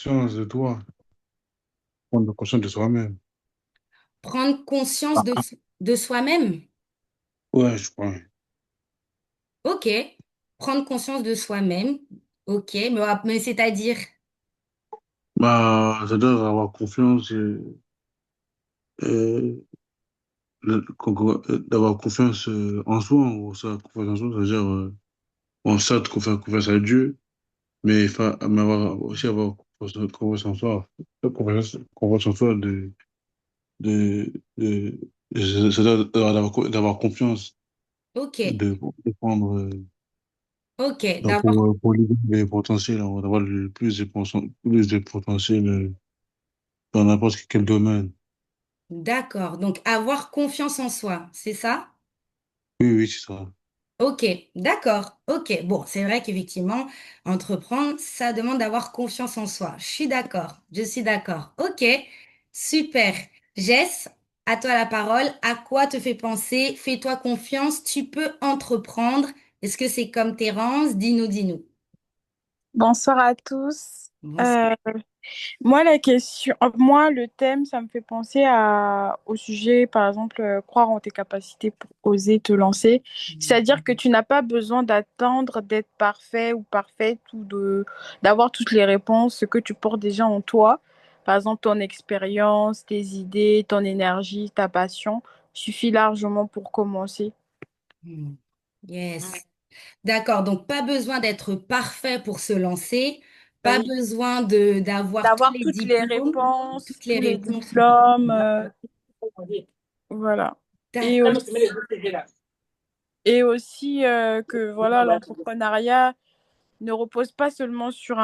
conscience de toi, prendre conscience de soi-même. Prendre conscience Ah, de soi-même. ouais, je crois. Ok. Prendre conscience de soi-même. Ok. Mais c'est-à-dire. Bah, ça doit avoir confiance, euh, d'avoir confiance en soi, ou ça, confiance en soi, c'est-à-dire, on certes, confiance à Dieu, mais aussi avoir confiance en soi, confiance en soi de, c'est-à-dire d'avoir confiance, Ok. de prendre, Ok. donc pour livrer les potentiels, d'avoir le plus de potentiel dans n'importe quel domaine. D'accord. Donc, avoir confiance en soi. C'est ça? Oui, oui, c'est ça. Ok, d'accord, ok. Bon, c'est vrai qu'effectivement, entreprendre, ça demande d'avoir confiance en soi. Je suis d'accord. Ok, super. Jess, à toi la parole. À quoi te fait penser? Fais-toi confiance, tu peux entreprendre. Est-ce que c'est comme Terence? Dis-nous, dis-nous. Bonsoir à tous. Bonsoir. Euh, moi, le thème, ça me fait penser au sujet, par exemple, croire en tes capacités pour oser te lancer. C'est-à-dire que tu n'as pas besoin d'attendre d'être parfait ou parfaite d'avoir toutes les réponses, ce que tu portes déjà en toi. Par exemple, ton expérience, tes idées, ton énergie, ta passion suffit largement pour commencer. Hmm. Yes. D'accord, donc pas besoin d'être parfait pour se lancer, pas Oui. besoin d'avoir tous D'avoir les toutes les diplômes, réponses, toutes les tous les réponses. diplômes. Voilà. Et D'accord. aussi, et aussi que voilà, l'entrepreneuriat ne repose pas seulement sur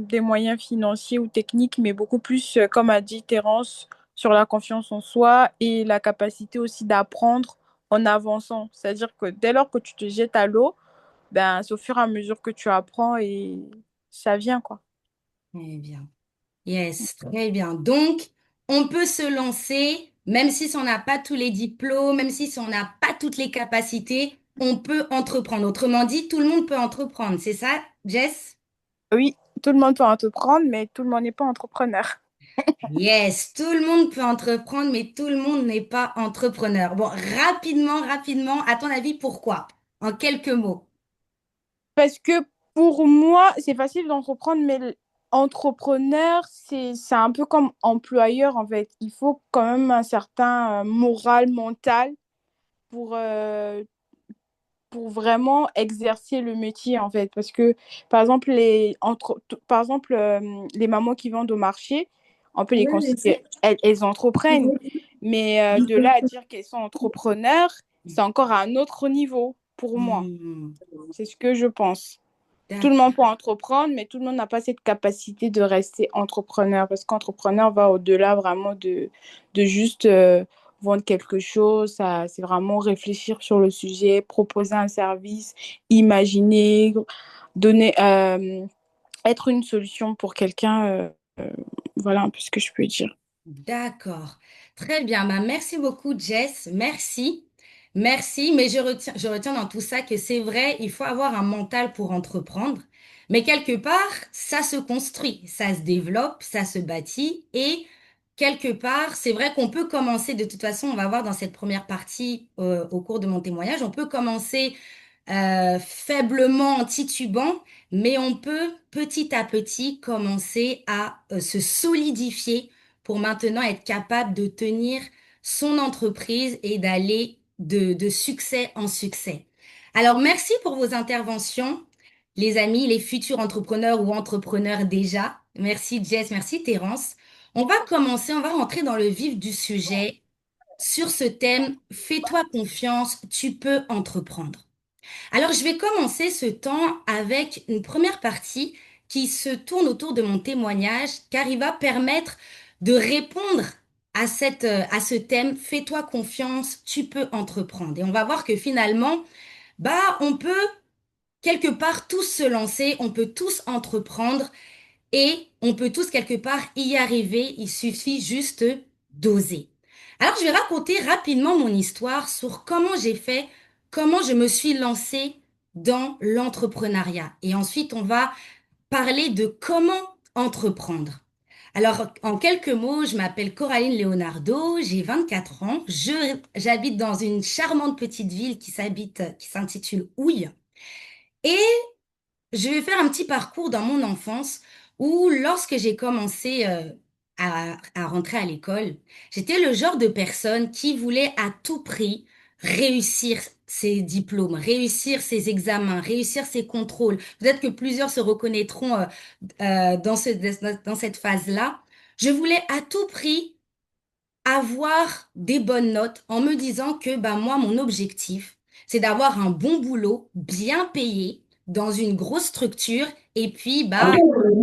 des moyens financiers ou techniques, mais beaucoup plus, comme a dit Terence, sur la confiance en soi et la capacité aussi d'apprendre en avançant. C'est-à-dire que dès lors que tu te jettes à l'eau, ben, c'est au fur et à mesure que tu apprends et ça vient, quoi. Très bien. Yes, très bien. Donc, on peut se lancer, même si on n'a pas tous les diplômes, même si on n'a pas toutes les capacités, on peut entreprendre. Autrement dit, tout le monde peut entreprendre. C'est ça, Jess? Oui, tout le monde peut entreprendre, mais tout le monde n'est pas entrepreneur. Yes, tout le monde peut entreprendre, mais tout le monde n'est pas entrepreneur. Bon, rapidement, à ton avis, pourquoi? En quelques mots. Parce que pour moi, c'est facile d'entreprendre, mais entrepreneur, c'est un peu comme employeur, en fait. Il faut quand même un certain moral, mental pour, euh, pour vraiment exercer le métier, en fait. Parce que, par exemple, les mamans qui vendent au marché, on peut les considérer, elles entreprennent. Mais de là à dire qu'elles sont entrepreneurs, c'est encore à un autre niveau pour moi. Hmm, C'est ce que je pense. Tout le d'accord. monde peut entreprendre, mais tout le monde n'a pas cette capacité de rester entrepreneur parce qu'entrepreneur va au-delà vraiment de juste vendre quelque chose. Ça, c'est vraiment réfléchir sur le sujet, proposer un service, imaginer, donner, être une solution pour quelqu'un. Euh, voilà un peu ce que je peux dire. D'accord. Très bien. Bah, merci beaucoup, Jess. Merci. Merci. Mais je retiens dans tout ça que c'est vrai, il faut avoir un mental pour entreprendre. Mais quelque part, ça se construit, ça se développe, ça se bâtit. Et quelque part, c'est vrai qu'on peut commencer, de toute façon, on va voir dans cette première partie, au cours de mon témoignage, on peut commencer faiblement en titubant, mais on peut petit à petit commencer à se solidifier pour maintenant être capable de tenir son entreprise et d'aller de succès en succès. Alors, merci pour vos interventions, les amis, les futurs entrepreneurs ou entrepreneurs déjà. Merci Jess, merci Terence. On va commencer, on va rentrer dans le vif du sujet sur ce thème. Fais-toi confiance, tu peux entreprendre. Alors, je vais commencer ce temps avec une première partie qui se tourne autour de mon témoignage, car il va permettre de répondre à ce thème, fais-toi confiance, tu peux entreprendre. Et on va voir que finalement, on peut quelque part tous se lancer, on peut tous entreprendre et on peut tous quelque part y arriver. Il suffit juste d'oser. Alors, je vais raconter rapidement mon histoire sur comment j'ai fait, comment je me suis lancée dans l'entrepreneuriat. Et ensuite, on va parler de comment entreprendre. Alors, en quelques mots, je m'appelle Coraline Leonardo, j'ai 24 ans, j'habite dans une charmante petite ville qui s'intitule Houille. Et je vais faire un petit parcours dans mon enfance où, lorsque j'ai commencé à rentrer à l'école, j'étais le genre de personne qui voulait à tout prix réussir ses diplômes, réussir ses examens, réussir ses contrôles. Peut-être que plusieurs se reconnaîtront dans cette phase-là. Je voulais à tout prix avoir des bonnes notes en me disant que bah, moi, mon objectif, c'est d'avoir un bon boulot, bien payé, dans une grosse structure, et puis, bah,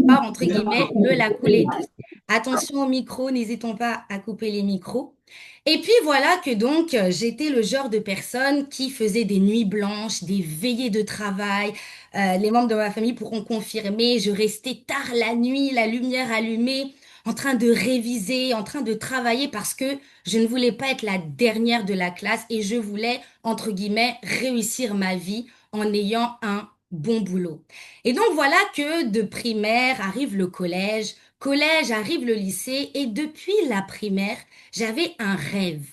pas, entre guillemets, me la couler douce. Attention au micro, n'hésitons pas à couper les micros. Et puis voilà que donc j'étais le genre de personne qui faisait des nuits blanches, des veillées de travail. Les membres de ma famille pourront confirmer, je restais tard la nuit, la lumière allumée en train de réviser, en train de travailler parce que je ne voulais pas être la dernière de la classe et je voulais, entre guillemets, réussir ma vie en ayant un bon boulot. Et donc voilà que de primaire arrive le collège, collège arrive le lycée et depuis la primaire, j'avais un rêve.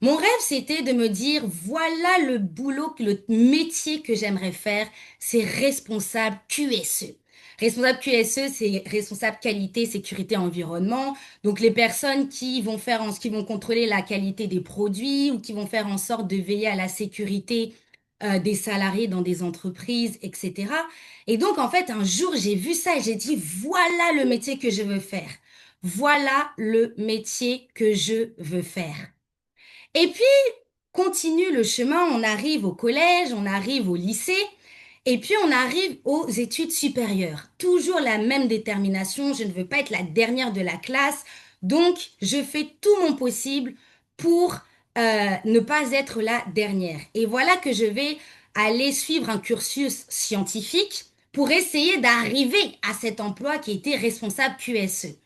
Mon rêve, c'était de me dire, voilà le boulot, le métier que j'aimerais faire, c'est responsable QSE. Responsable QSE, c'est responsable qualité, sécurité, environnement. Donc les personnes qui vont contrôler la qualité des produits ou qui vont faire en sorte de veiller à la sécurité des salariés dans des entreprises, etc. Et donc en fait, un jour, j'ai vu ça et j'ai dit, voilà le métier que je veux faire. Voilà le métier que je veux faire. Et puis, continue le chemin, on arrive au collège, on arrive au lycée, et puis on arrive aux études supérieures. Toujours la même détermination, je ne veux pas être la dernière de la classe, donc je fais tout mon possible pour ne pas être la dernière. Et voilà que je vais aller suivre un cursus scientifique pour essayer d'arriver à cet emploi qui était responsable QSE.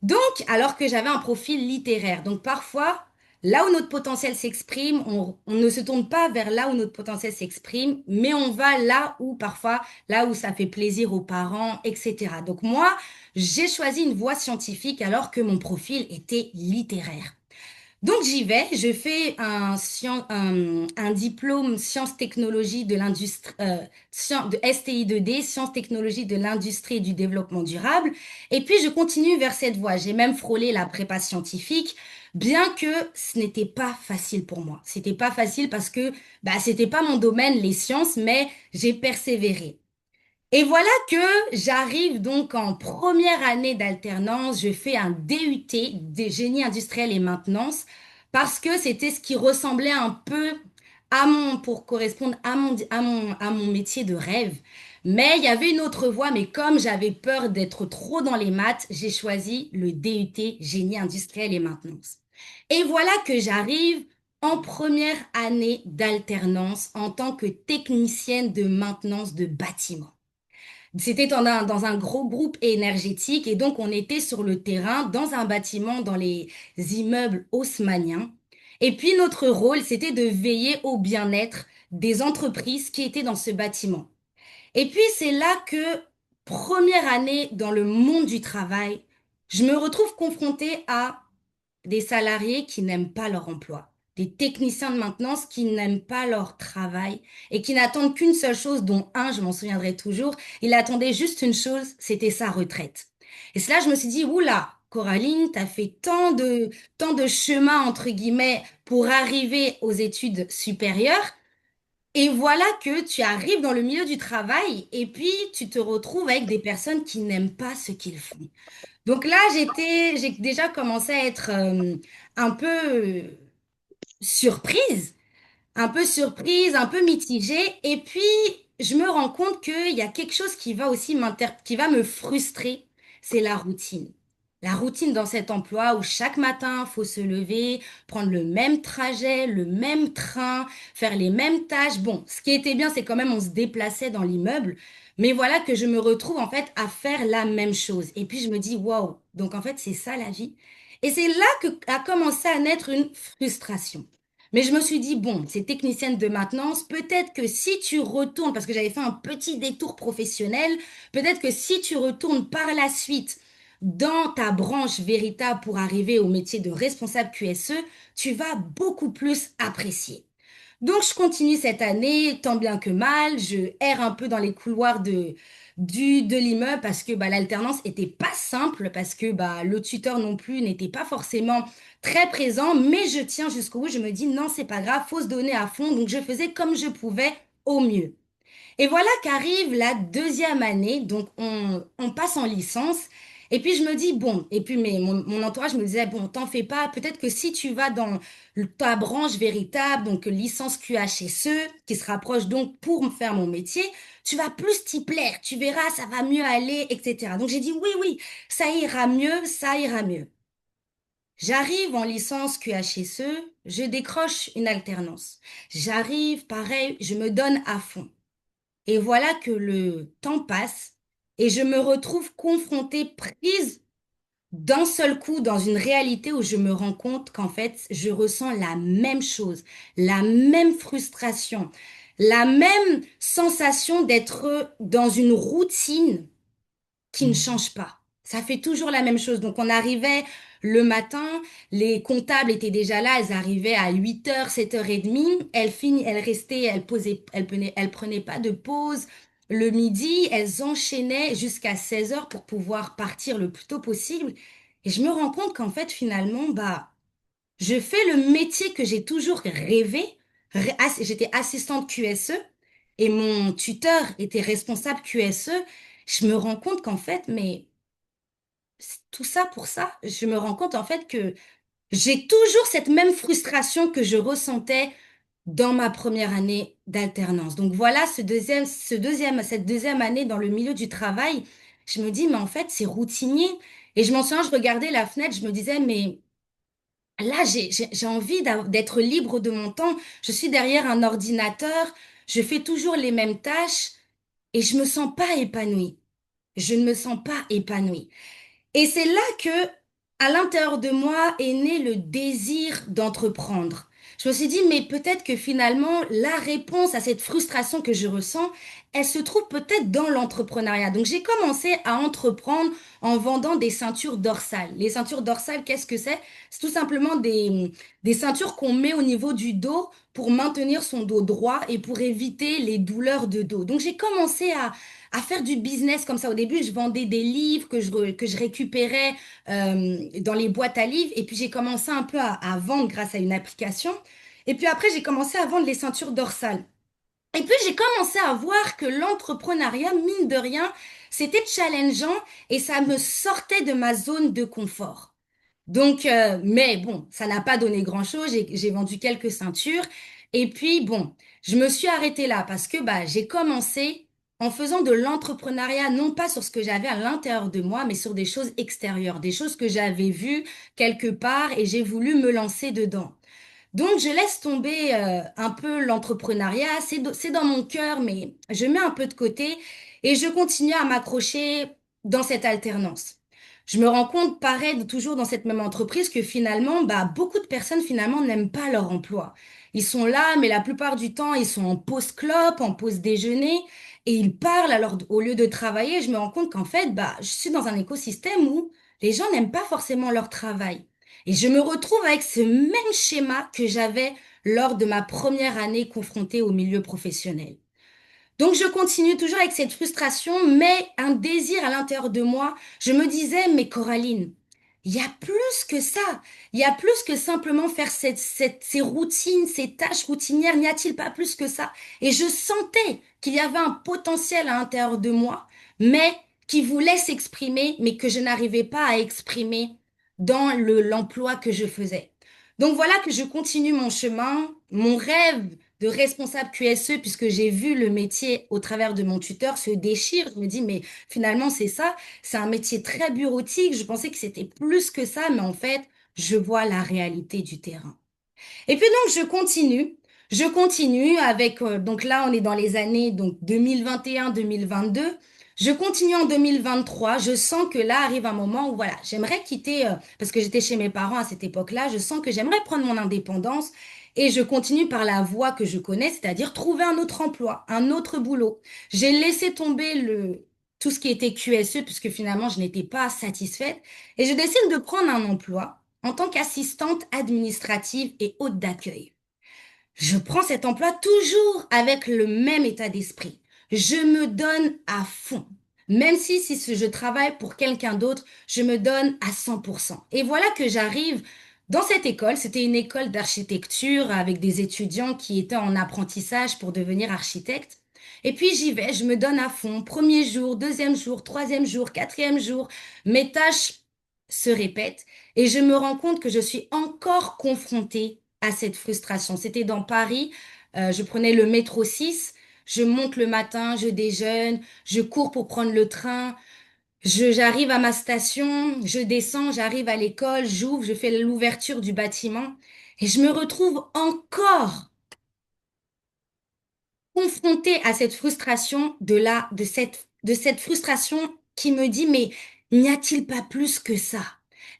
Donc, alors que j'avais un profil littéraire, donc parfois, là où notre potentiel s'exprime, on ne se tourne pas vers là où notre potentiel s'exprime, mais on va là où parfois, là où ça fait plaisir aux parents, etc. Donc moi, j'ai choisi une voie scientifique alors que mon profil était littéraire. Donc j'y vais, je fais un diplôme sciences technologies de l'industrie, de STI2D, sciences technologies de l'industrie et du développement durable. Et puis je continue vers cette voie. J'ai même frôlé la prépa scientifique, bien que ce n'était pas facile pour moi. C'était pas facile parce que bah c'était pas mon domaine, les sciences, mais j'ai persévéré. Et voilà que j'arrive donc en première année d'alternance, je fais un DUT, des génies industriels et maintenance, parce que c'était ce qui ressemblait un peu pour correspondre à mon métier de rêve. Mais il y avait une autre voie, mais comme j'avais peur d'être trop dans les maths, j'ai choisi le DUT, génie industriel et maintenance. Et voilà que j'arrive en première année d'alternance en tant que technicienne de maintenance de bâtiments. C'était dans un gros groupe énergétique et donc on était sur le terrain, dans un bâtiment, dans les immeubles haussmanniens. Et puis notre rôle, c'était de veiller au bien-être des entreprises qui étaient dans ce bâtiment. Et puis c'est là que, première année dans le monde du travail, je me retrouve confrontée à des salariés qui n'aiment pas leur emploi, des techniciens de maintenance qui n'aiment pas leur travail et qui n'attendent qu'une seule chose, dont un, je m'en souviendrai toujours, il attendait juste une chose, c'était sa retraite. Et cela, je me suis dit, oula, Coraline, t'as fait tant de chemin, entre guillemets, pour arriver aux études supérieures. Et voilà que tu arrives dans le milieu du travail et puis tu te retrouves avec des personnes qui n'aiment pas ce qu'ils font. Donc là, j'ai déjà commencé à être un peu surprise, un peu mitigée. Et puis, je me rends compte qu'il y a quelque chose qui va aussi qui va me frustrer, c'est la routine. La routine dans cet emploi où chaque matin, faut se lever, prendre le même trajet, le même train, faire les mêmes tâches. Bon, ce qui était bien, c'est quand même on se déplaçait dans l'immeuble. Mais voilà que je me retrouve en fait à faire la même chose. Et puis je me dis, waouh, donc en fait, c'est ça la vie. Et c'est là que a commencé à naître une frustration. Mais je me suis dit, bon, c'est technicienne de maintenance, peut-être que si tu retournes, parce que j'avais fait un petit détour professionnel, peut-être que si tu retournes par la suite dans ta branche véritable pour arriver au métier de responsable QSE, tu vas beaucoup plus apprécier. Donc, je continue cette année, tant bien que mal. Je erre un peu dans les couloirs de l'immeuble parce que bah, l'alternance était pas simple, parce que bah, le tuteur non plus n'était pas forcément très présent. Mais je tiens jusqu'au bout. Je me dis, non, c'est pas grave, faut se donner à fond. Donc, je faisais comme je pouvais au mieux. Et voilà qu'arrive la deuxième année, donc on passe en licence. Et puis je me dis, bon, et puis mon entourage me disait, bon, t'en fais pas, peut-être que si tu vas dans ta branche véritable, donc licence QHSE, qui se rapproche donc pour me faire mon métier, tu vas plus t'y plaire, tu verras, ça va mieux aller, etc. Donc j'ai dit, oui, oui, ça ira mieux, ça ira mieux. J'arrive en licence QHSE, je décroche une alternance. J'arrive, pareil, je me donne à fond. Et voilà que le temps passe et je me retrouve confrontée, prise d'un seul coup dans une réalité où je me rends compte qu'en fait, je ressens la même chose, la même frustration, la même sensation d'être dans une routine qui ne change pas. Ça fait toujours la même chose. Donc, on arrivait le matin, les comptables étaient déjà là, elles arrivaient à 8h, 7h30. Elles restaient, elles prenaient pas de pause. Le midi, elles enchaînaient jusqu'à 16h pour pouvoir partir le plus tôt possible. Et je me rends compte qu'en fait, finalement, bah, je fais le métier que j'ai toujours rêvé. J'étais assistante QSE et mon tuteur était responsable QSE. Je me rends compte qu'en fait, mais tout ça pour ça, je me rends compte en fait que j'ai toujours cette même frustration que je ressentais dans ma première année d'alternance. Donc voilà, cette deuxième année dans le milieu du travail, je me dis, mais en fait, c'est routinier. Et je m'en souviens, je regardais la fenêtre, je me disais, mais là, j'ai envie d'être libre de mon temps. Je suis derrière un ordinateur, je fais toujours les mêmes tâches et je me sens pas épanouie. Je ne me sens pas épanouie. Et c'est là que, à l'intérieur de moi, est né le désir d'entreprendre. Je me suis dit, mais peut-être que finalement, la réponse à cette frustration que je ressens, elle se trouve peut-être dans l'entrepreneuriat. Donc, j'ai commencé à entreprendre en vendant des ceintures dorsales. Les ceintures dorsales, qu'est-ce que c'est? C'est tout simplement des ceintures qu'on met au niveau du dos pour maintenir son dos droit et pour éviter les douleurs de dos. Donc, j'ai commencé à faire du business comme ça. Au début, je vendais des livres que je récupérais dans les boîtes à livres. Et puis, j'ai commencé un peu à vendre grâce à une application. Et puis après, j'ai commencé à vendre les ceintures dorsales. Et puis, j'ai commencé à voir que l'entrepreneuriat, mine de rien, c'était challengeant et ça me sortait de ma zone de confort. Donc, mais bon, ça n'a pas donné grand-chose. J'ai vendu quelques ceintures. Et puis, bon, je me suis arrêtée là parce que bah, j'ai commencé en faisant de l'entrepreneuriat, non pas sur ce que j'avais à l'intérieur de moi, mais sur des choses extérieures, des choses que j'avais vues quelque part et j'ai voulu me lancer dedans. Donc, je laisse tomber un peu l'entrepreneuriat. C'est dans mon cœur, mais je mets un peu de côté et je continue à m'accrocher dans cette alternance. Je me rends compte, pareil, toujours dans cette même entreprise, que finalement, bah, beaucoup de personnes finalement n'aiment pas leur emploi. Ils sont là, mais la plupart du temps, ils sont en pause clope, en pause déjeuner, et ils parlent alors au lieu de travailler. Je me rends compte qu'en fait, bah, je suis dans un écosystème où les gens n'aiment pas forcément leur travail. Et je me retrouve avec ce même schéma que j'avais lors de ma première année confrontée au milieu professionnel. Donc je continue toujours avec cette frustration, mais un désir à l'intérieur de moi. Je me disais, mais Coraline, il y a plus que ça. Il y a plus que simplement faire ces routines, ces tâches routinières. N'y a-t-il pas plus que ça? Et je sentais qu'il y avait un potentiel à l'intérieur de moi, mais qui voulait s'exprimer, mais que je n'arrivais pas à exprimer dans l'emploi que je faisais. Donc voilà que je continue mon chemin, mon rêve de responsable QSE, puisque j'ai vu le métier au travers de mon tuteur se déchire. Je me dis, mais finalement, c'est ça. C'est un métier très bureautique. Je pensais que c'était plus que ça, mais en fait, je vois la réalité du terrain. Et puis donc, je continue. Je continue avec, donc là, on est dans les années donc 2021-2022. Je continue en 2023. Je sens que là arrive un moment où voilà, j'aimerais quitter, parce que j'étais chez mes parents à cette époque-là, je sens que j'aimerais prendre mon indépendance et je continue par la voie que je connais, c'est-à-dire trouver un autre emploi, un autre boulot. J'ai laissé tomber tout ce qui était QSE, puisque finalement, je n'étais pas satisfaite. Et je décide de prendre un emploi en tant qu'assistante administrative et hôte d'accueil. Je prends cet emploi toujours avec le même état d'esprit. Je me donne à fond. Même si je travaille pour quelqu'un d'autre, je me donne à 100%. Et voilà que j'arrive dans cette école. C'était une école d'architecture avec des étudiants qui étaient en apprentissage pour devenir architectes. Et puis j'y vais, je me donne à fond. Premier jour, deuxième jour, troisième jour, quatrième jour. Mes tâches se répètent et je me rends compte que je suis encore confrontée à cette frustration. C'était dans Paris, je prenais le métro 6, je monte le matin, je déjeune, je cours pour prendre le train, j'arrive à ma station, je descends, j'arrive à l'école, j'ouvre, je fais l'ouverture du bâtiment et je me retrouve encore confrontée à cette frustration de cette frustration qui me dit, mais n'y a-t-il pas plus que ça?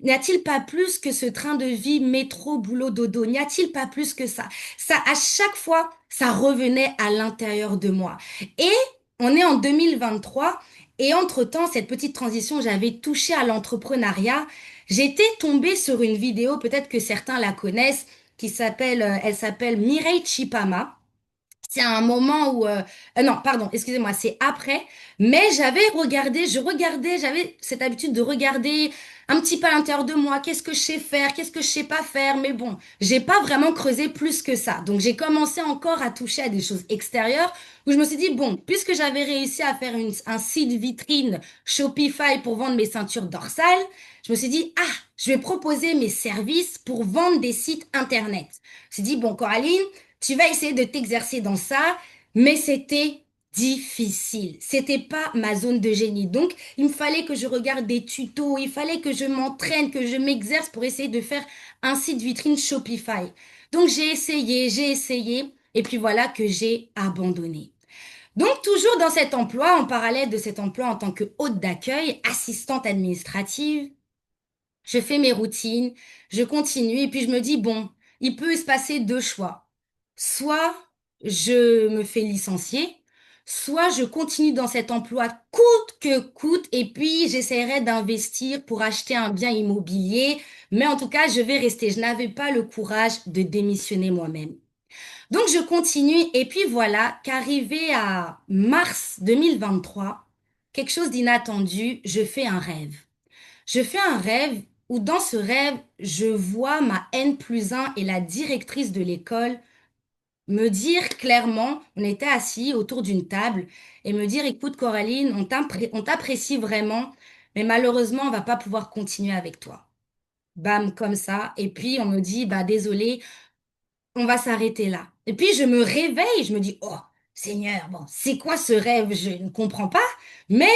N'y a-t-il pas plus que ce train de vie métro, boulot, dodo? N'y a-t-il pas plus que ça? Ça, à chaque fois, ça revenait à l'intérieur de moi. Et on est en 2023 et entre-temps, cette petite transition, j'avais touché à l'entrepreneuriat. J'étais tombée sur une vidéo, peut-être que certains la connaissent, elle s'appelle Mireille Chipama. C'est un moment où non, pardon, excusez-moi, c'est après. Mais j'avais cette habitude de regarder un petit peu à l'intérieur de moi, qu'est-ce que je sais faire, qu'est-ce que je sais pas faire. Mais bon, j'ai pas vraiment creusé plus que ça. Donc j'ai commencé encore à toucher à des choses extérieures où je me suis dit bon, puisque j'avais réussi à faire un site vitrine Shopify pour vendre mes ceintures dorsales, je me suis dit ah, je vais proposer mes services pour vendre des sites internet. Je me suis dit bon, Coraline. Tu vas essayer de t'exercer dans ça, mais c'était difficile. C'était pas ma zone de génie. Donc, il me fallait que je regarde des tutos, il fallait que je m'entraîne, que je m'exerce pour essayer de faire un site vitrine Shopify. Donc, j'ai essayé, et puis voilà que j'ai abandonné. Donc, toujours dans cet emploi, en parallèle de cet emploi en tant que hôte d'accueil, assistante administrative, je fais mes routines, je continue et puis je me dis, bon, il peut se passer deux choix. Soit je me fais licencier, soit je continue dans cet emploi coûte que coûte et puis j'essaierai d'investir pour acheter un bien immobilier. Mais en tout cas, je vais rester. Je n'avais pas le courage de démissionner moi-même. Donc je continue et puis voilà qu'arrivé à mars 2023, quelque chose d'inattendu, je fais un rêve. Je fais un rêve où dans ce rêve, je vois ma N+1 et la directrice de l'école me dire clairement, on était assis autour d'une table, et me dire, écoute Coraline, on t'apprécie vraiment, mais malheureusement, on va pas pouvoir continuer avec toi. Bam, comme ça. Et puis on me dit, bah désolé, on va s'arrêter là. Et puis je me réveille, je me dis, oh Seigneur, bon, c'est quoi ce rêve? Je ne comprends pas, mais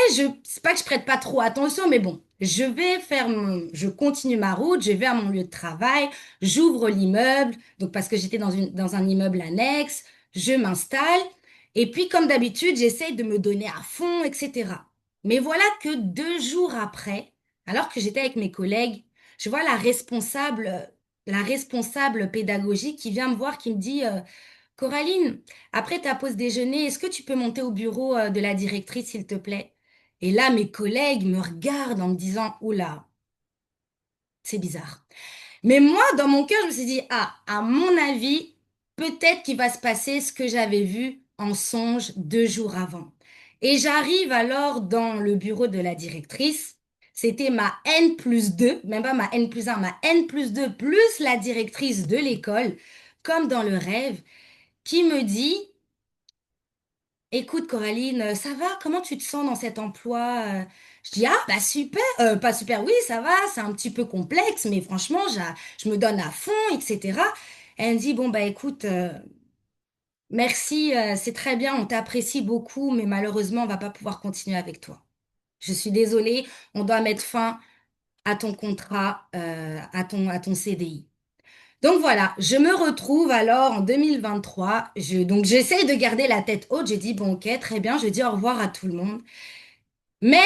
c'est pas que je prête pas trop attention, mais bon, je continue ma route, je vais à mon lieu de travail, j'ouvre l'immeuble, donc parce que j'étais dans un immeuble annexe, je m'installe, et puis comme d'habitude, j'essaye de me donner à fond, etc. Mais voilà que 2 jours après, alors que j'étais avec mes collègues, je vois la responsable pédagogique qui vient me voir, qui me dit Coraline, après ta pause déjeuner, est-ce que tu peux monter au bureau de la directrice, s'il te plaît? Et là, mes collègues me regardent en me disant oula, c'est bizarre. Mais moi, dans mon cœur, je me suis dit ah, à mon avis, peut-être qu'il va se passer ce que j'avais vu en songe 2 jours avant. Et j'arrive alors dans le bureau de la directrice. C'était ma N+2, même pas ma N+1, ma N+2 plus la directrice de l'école, comme dans le rêve, qui me dit, écoute Coraline, ça va? Comment tu te sens dans cet emploi? Je dis, ah, bah super, pas super, oui, ça va, c'est un petit peu complexe, mais franchement, je me donne à fond, etc. Elle me dit, bon, bah écoute, merci, c'est très bien, on t'apprécie beaucoup, mais malheureusement, on va pas pouvoir continuer avec toi. Je suis désolée, on doit mettre fin à ton contrat, à ton CDI. Donc voilà, je me retrouve alors en 2023. Donc j'essaye de garder la tête haute. J'ai dit, bon, ok, très bien, je dis au revoir à tout le monde. Mais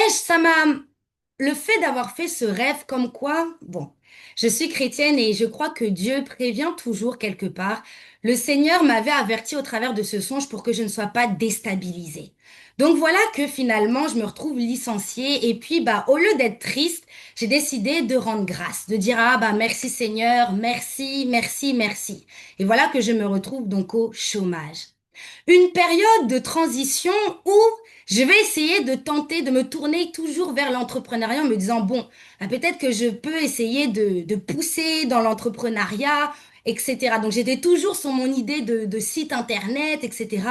le fait d'avoir fait ce rêve comme quoi, bon, je suis chrétienne et je crois que Dieu prévient toujours quelque part. Le Seigneur m'avait averti au travers de ce songe pour que je ne sois pas déstabilisée. Donc voilà que finalement, je me retrouve licenciée et puis bah au lieu d'être triste, j'ai décidé de rendre grâce, de dire ah bah merci Seigneur, merci, merci, merci. Et voilà que je me retrouve donc au chômage. Une période de transition où je vais essayer de tenter de me tourner toujours vers l'entrepreneuriat en me disant, bon, peut-être que je peux essayer de pousser dans l'entrepreneuriat, etc. Donc j'étais toujours sur mon idée de site internet, etc.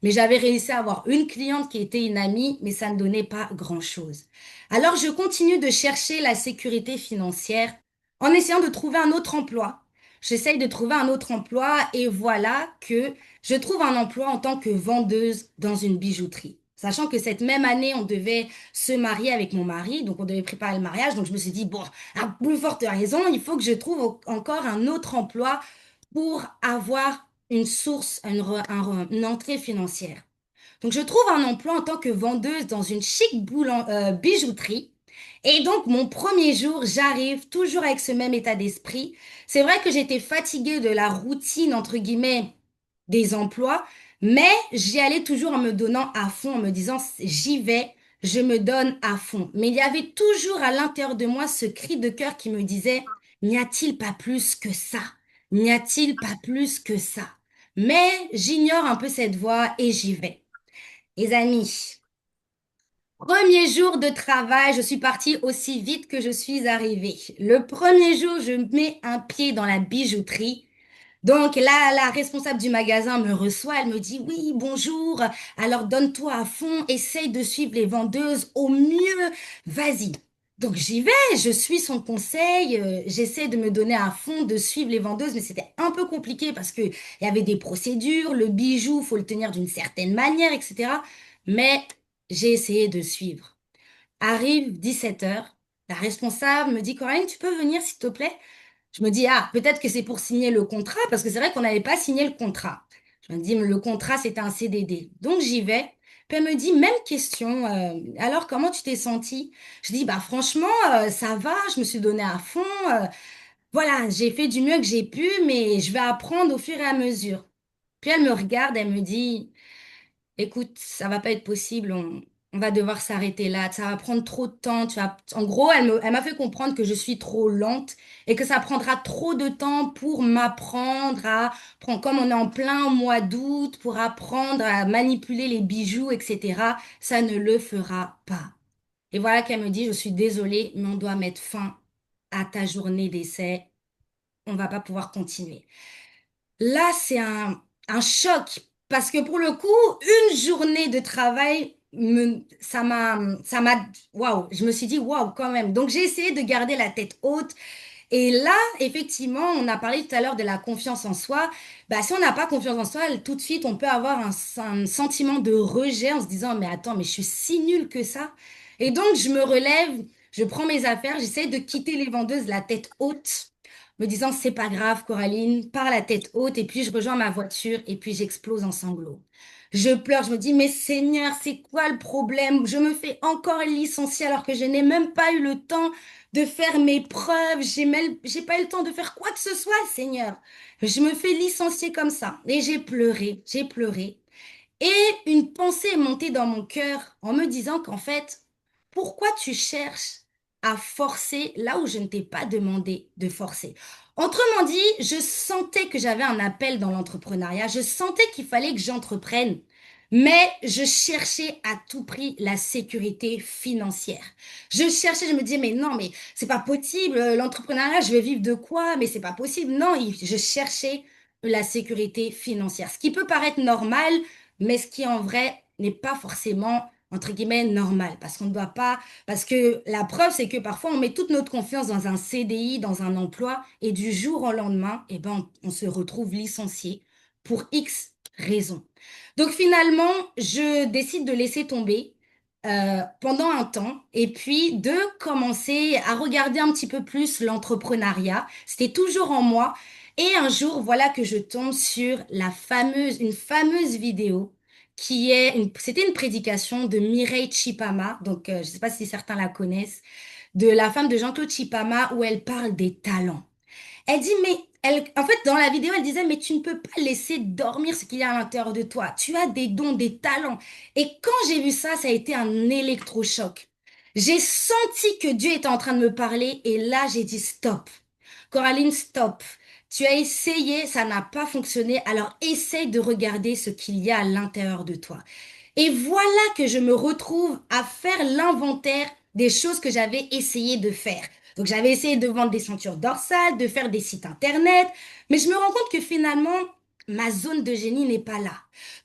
Mais j'avais réussi à avoir une cliente qui était une amie, mais ça ne donnait pas grand-chose. Alors je continue de chercher la sécurité financière en essayant de trouver un autre emploi. J'essaye de trouver un autre emploi et voilà que je trouve un emploi en tant que vendeuse dans une bijouterie. Sachant que cette même année, on devait se marier avec mon mari, donc on devait préparer le mariage. Donc je me suis dit, bon, à plus forte raison, il faut que je trouve encore un autre emploi pour avoir une source, une entrée financière. Donc je trouve un emploi en tant que vendeuse dans une chic bijouterie. Et donc mon premier jour, j'arrive toujours avec ce même état d'esprit. C'est vrai que j'étais fatiguée de la routine, entre guillemets, des emplois, mais j'y allais toujours en me donnant à fond, en me disant, j'y vais, je me donne à fond. Mais il y avait toujours à l'intérieur de moi ce cri de cœur qui me disait, n'y a-t-il pas plus que ça? N'y a-t-il pas plus que ça? Mais j'ignore un peu cette voix et j'y vais. Les amis, premier jour de travail, je suis partie aussi vite que je suis arrivée. Le premier jour, je mets un pied dans la bijouterie. Donc là, la responsable du magasin me reçoit, elle me dit, oui, bonjour, alors donne-toi à fond, essaye de suivre les vendeuses au mieux, vas-y. Donc j'y vais, je suis son conseil, j'essaie de me donner à fond, de suivre les vendeuses, mais c'était un peu compliqué parce que il y avait des procédures, le bijou, faut le tenir d'une certaine manière, etc. Mais j'ai essayé de suivre. Arrive 17 heures, la responsable me dit, Coraline, tu peux venir s'il te plaît? Je me dis, ah, peut-être que c'est pour signer le contrat, parce que c'est vrai qu'on n'avait pas signé le contrat. Je me dis, mais le contrat, c'était un CDD. Donc j'y vais. Puis elle me dit, même question, alors comment tu t'es sentie? Je dis, bah franchement, ça va, je me suis donnée à fond. Voilà, j'ai fait du mieux que j'ai pu, mais je vais apprendre au fur et à mesure. Puis elle me regarde, elle me dit, écoute, ça va pas être possible, on va devoir s'arrêter là, ça va prendre trop de temps. En gros, elle m'a fait comprendre que je suis trop lente et que ça prendra trop de temps pour m'apprendre comme on est en plein mois d'août, pour apprendre à manipuler les bijoux, etc. Ça ne le fera pas. Et voilà qu'elle me dit, je suis désolée, mais on doit mettre fin à ta journée d'essai. On va pas pouvoir continuer. Là, c'est un choc parce que pour le coup, une journée de travail, waouh, je me suis dit, waouh, quand même. Donc, j'ai essayé de garder la tête haute. Et là, effectivement, on a parlé tout à l'heure de la confiance en soi. Bah, si on n'a pas confiance en soi, tout de suite, on peut avoir un sentiment de rejet en se disant, mais attends, mais je suis si nulle que ça. Et donc, je me relève, je prends mes affaires, j'essaie de quitter les vendeuses la tête haute, me disant, c'est pas grave, Coraline, par la tête haute. Et puis, je rejoins ma voiture et puis j'explose en sanglots. Je pleure, je me dis, mais Seigneur, c'est quoi le problème? Je me fais encore licencier alors que je n'ai même pas eu le temps de faire mes preuves. J'ai pas eu le temps de faire quoi que ce soit, Seigneur. Je me fais licencier comme ça. Et j'ai pleuré, j'ai pleuré. Et une pensée est montée dans mon cœur en me disant qu'en fait, pourquoi tu cherches à forcer là où je ne t'ai pas demandé de forcer? Autrement dit, je sentais que j'avais un appel dans l'entrepreneuriat, je sentais qu'il fallait que j'entreprenne, mais je cherchais à tout prix la sécurité financière. Je cherchais, je me disais, mais non, mais c'est pas possible, l'entrepreneuriat, je vais vivre de quoi? Mais c'est pas possible. Non, je cherchais la sécurité financière, ce qui peut paraître normal, mais ce qui en vrai n'est pas forcément, entre guillemets, normal, parce qu'on ne doit pas, parce que la preuve, c'est que parfois on met toute notre confiance dans un CDI, dans un emploi, et du jour au lendemain, eh ben, on se retrouve licencié pour X raisons. Donc finalement, je décide de laisser tomber pendant un temps et puis de commencer à regarder un petit peu plus l'entrepreneuriat. C'était toujours en moi. Et un jour, voilà que je tombe sur une fameuse vidéo c'était une prédication de Mireille Chipama, donc je ne sais pas si certains la connaissent, de la femme de Jean-Claude Chipama où elle parle des talents. Elle dit, mais En fait, dans la vidéo, elle disait, mais tu ne peux pas laisser dormir ce qu'il y a à l'intérieur de toi. Tu as des dons, des talents. Et quand j'ai vu ça, ça a été un électrochoc. J'ai senti que Dieu était en train de me parler et là, j'ai dit, stop. Coraline, stop. Tu as essayé, ça n'a pas fonctionné, alors essaye de regarder ce qu'il y a à l'intérieur de toi. Et voilà que je me retrouve à faire l'inventaire des choses que j'avais essayé de faire. Donc j'avais essayé de vendre des ceintures dorsales, de faire des sites internet, mais je me rends compte que finalement, ma zone de génie n'est pas là.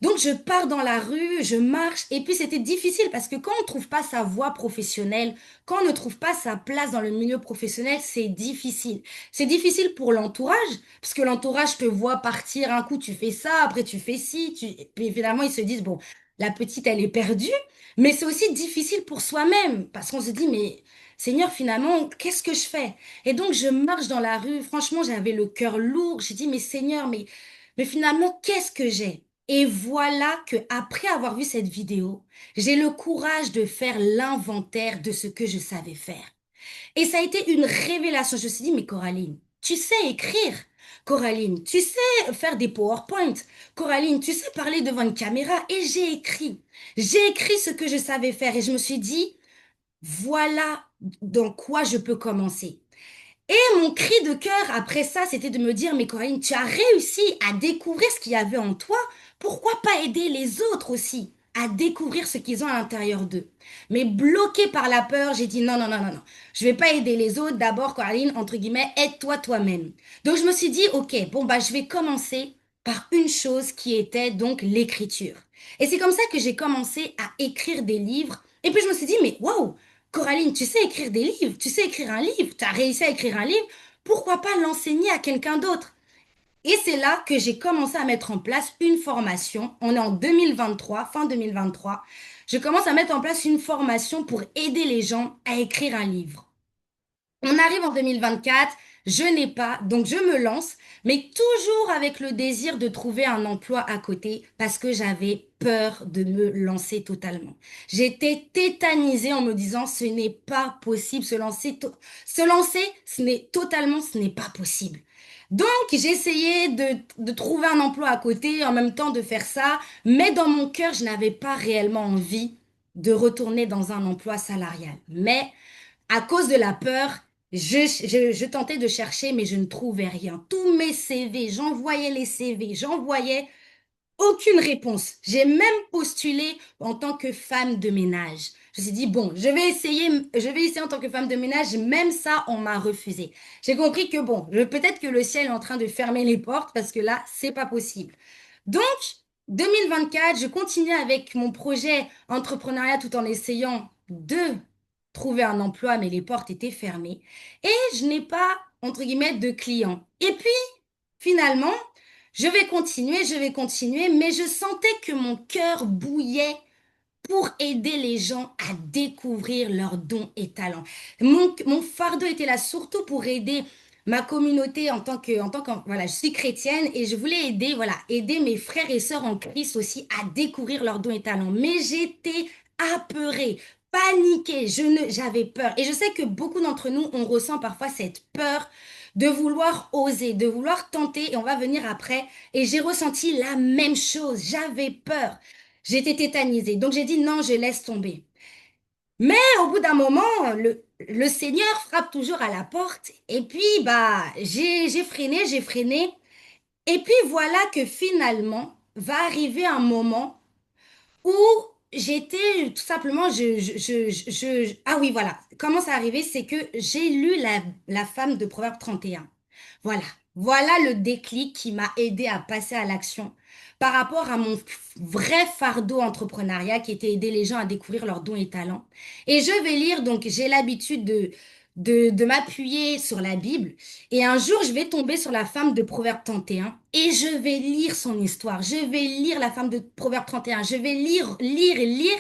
Donc je pars dans la rue, je marche, et puis c'était difficile parce que quand on ne trouve pas sa voie professionnelle, quand on ne trouve pas sa place dans le milieu professionnel, c'est difficile. C'est difficile pour l'entourage, parce que l'entourage te voit partir, un coup tu fais ça, après tu fais ci, et puis finalement ils se disent, bon, la petite, elle est perdue, mais c'est aussi difficile pour soi-même, parce qu'on se dit, mais Seigneur, finalement, qu'est-ce que je fais? Et donc, je marche dans la rue, franchement, j'avais le cœur lourd, j'ai dit, mais Seigneur, mais finalement, qu'est-ce que j'ai? Et voilà que après avoir vu cette vidéo, j'ai le courage de faire l'inventaire de ce que je savais faire. Et ça a été une révélation. Je me suis dit, mais Coraline, tu sais écrire. Coraline, tu sais faire des PowerPoint. Coraline, tu sais parler devant une caméra. Et j'ai écrit. J'ai écrit ce que je savais faire. Et je me suis dit, voilà dans quoi je peux commencer. Et mon cri de cœur après ça, c'était de me dire, mais Coraline, tu as réussi à découvrir ce qu'il y avait en toi. Pourquoi pas aider les autres aussi à découvrir ce qu'ils ont à l'intérieur d'eux? Mais bloquée par la peur, j'ai dit non, non, non, non, non. Je vais pas aider les autres. D'abord, Coraline, entre guillemets, aide-toi toi-même. Donc je me suis dit, ok, bon, bah, je vais commencer par une chose qui était donc l'écriture. Et c'est comme ça que j'ai commencé à écrire des livres. Et puis je me suis dit, mais waouh! Coraline, tu sais écrire des livres, tu sais écrire un livre, tu as réussi à écrire un livre, pourquoi pas l'enseigner à quelqu'un d'autre? Et c'est là que j'ai commencé à mettre en place une formation. On est en 2023, fin 2023. Je commence à mettre en place une formation pour aider les gens à écrire un livre. On arrive en 2024, je n'ai pas, donc je me lance, mais toujours avec le désir de trouver un emploi à côté parce que j'avais peur de me lancer totalement. J'étais tétanisée en me disant ce n'est pas possible, se lancer, ce n'est pas possible. Donc j'ai essayé de trouver un emploi à côté, en même temps de faire ça, mais dans mon cœur, je n'avais pas réellement envie de retourner dans un emploi salarial. Mais à cause de la peur, je tentais de chercher, mais je ne trouvais rien. Tous mes CV, j'envoyais les CV, j'envoyais aucune réponse. J'ai même postulé en tant que femme de ménage. Je me suis dit, bon, je vais essayer en tant que femme de ménage. Même ça, on m'a refusé. J'ai compris que bon, peut-être que le ciel est en train de fermer les portes parce que là, c'est pas possible. Donc, 2024, je continue avec mon projet entrepreneuriat tout en essayant de trouver un emploi, mais les portes étaient fermées. Et je n'ai pas, entre guillemets, de clients. Et puis, finalement, je vais continuer, mais je sentais que mon cœur bouillait pour aider les gens à découvrir leurs dons et talents. Mon fardeau était là surtout pour aider ma communauté voilà, je suis chrétienne et je voulais aider, voilà, aider mes frères et sœurs en Christ aussi à découvrir leurs dons et talents. Mais j'étais apeurée, paniquée, j'avais peur. Et je sais que beaucoup d'entre nous, on ressent parfois cette peur de vouloir oser, de vouloir tenter, et on va venir après. Et j'ai ressenti la même chose, j'avais peur. J'étais tétanisée. Donc j'ai dit non, je laisse tomber. Mais au bout d'un moment, le Seigneur frappe toujours à la porte. Et puis, bah, j'ai freiné. Et puis voilà que finalement va arriver un moment où j'étais tout simplement, ah oui, voilà. Comment ça arrivé, c'est que j'ai lu la femme de Proverbe 31. Voilà. Voilà le déclic qui m'a aidé à passer à l'action par rapport à mon vrai fardeau entrepreneuriat qui était aider les gens à découvrir leurs dons et talents. Et je vais lire, donc j'ai l'habitude de m'appuyer sur la Bible. Et un jour, je vais tomber sur la femme de Proverbe 31 et je vais lire son histoire. Je vais lire la femme de Proverbe 31. Je vais lire, lire et lire.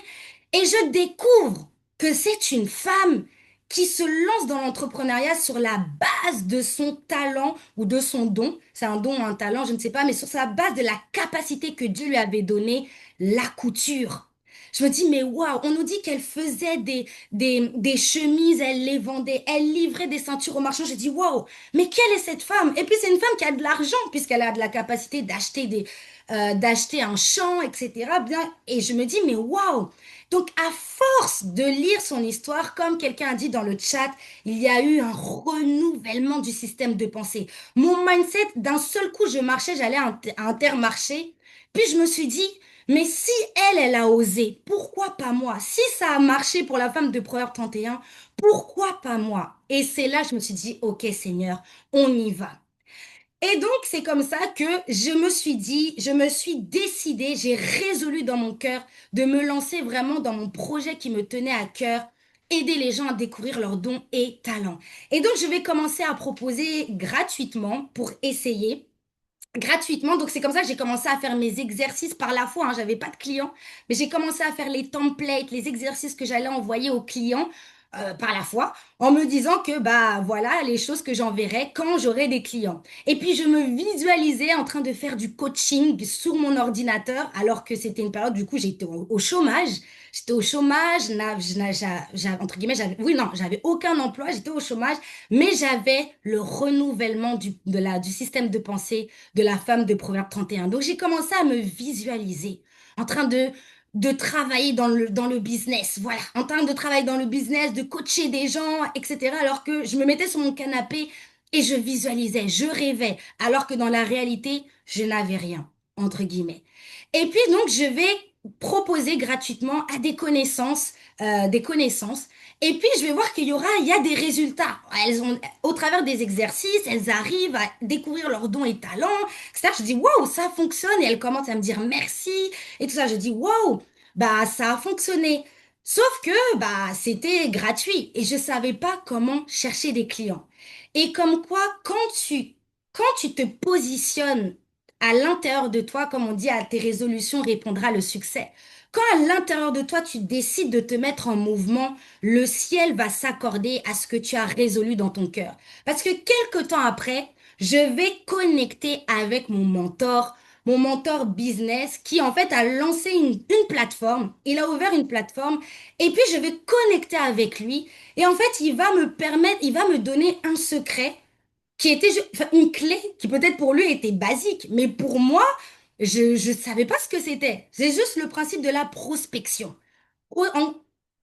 Et je découvre que c'est une femme qui se lance dans l'entrepreneuriat sur la base de son talent ou de son don. C'est un don ou un talent, je ne sais pas, mais sur sa base de la capacité que Dieu lui avait donnée, la couture. Je me dis, mais waouh, on nous dit qu'elle faisait des chemises, elle les vendait, elle livrait des ceintures aux marchands. J'ai dit, waouh, mais quelle est cette femme? Et puis c'est une femme qui a de l'argent, puisqu'elle a de la capacité d'acheter un champ, etc. Bien, et je me dis, mais waouh! Donc, à force de lire son histoire, comme quelqu'un a dit dans le chat, il y a eu un renouvellement du système de pensée. Mon mindset, d'un seul coup, je marchais, j'allais à Intermarché, puis je me suis dit, mais si elle a osé, pourquoi pas moi? Si ça a marché pour la femme de Proverbe 31, pourquoi pas moi? Et c'est là que je me suis dit, ok Seigneur, on y va. Et donc, c'est comme ça que je me suis dit, je me suis décidée, j'ai résolu dans mon cœur de me lancer vraiment dans mon projet qui me tenait à cœur, aider les gens à découvrir leurs dons et talents. Et donc, je vais commencer à proposer gratuitement pour essayer gratuitement. Donc, c'est comme ça que j'ai commencé à faire mes exercices par la foi, hein. J'avais pas de clients, mais j'ai commencé à faire les templates, les exercices que j'allais envoyer aux clients par la foi, en me disant que bah voilà les choses que j'enverrai quand j'aurai des clients. Et puis je me visualisais en train de faire du coaching sur mon ordinateur, alors que c'était une période du coup j'étais au chômage. J'étais au chômage, entre guillemets, oui, non, j'avais aucun emploi, j'étais au chômage, mais j'avais le renouvellement du système de pensée de la femme de Proverbe 31. Donc j'ai commencé à me visualiser en train de travailler dans le business, voilà, en train de travailler dans le business, de coacher des gens, etc. Alors que je me mettais sur mon canapé et je visualisais, je rêvais, alors que dans la réalité, je n'avais rien, entre guillemets. Et puis donc, je vais proposer gratuitement à des connaissances. Et puis, je vais voir il y a des résultats. Elles ont, au travers des exercices, elles arrivent à découvrir leurs dons et talents. C'est-à-dire, je dis, waouh, ça fonctionne. Et elles commencent à me dire merci et tout ça. Je dis, waouh, bah, ça a fonctionné. Sauf que, bah, c'était gratuit et je savais pas comment chercher des clients. Et comme quoi, quand tu te positionnes à l'intérieur de toi, comme on dit, à tes résolutions répondra le succès. Quand à l'intérieur de toi, tu décides de te mettre en mouvement, le ciel va s'accorder à ce que tu as résolu dans ton cœur. Parce que quelque temps après, je vais connecter avec mon mentor business, qui en fait a lancé une plateforme. Il a ouvert une plateforme et puis je vais connecter avec lui. Et en fait, il va me donner un secret qui était enfin, une clé qui peut-être pour lui était basique, mais pour moi, je savais pas ce que c'était. C'est juste le principe de la prospection. En,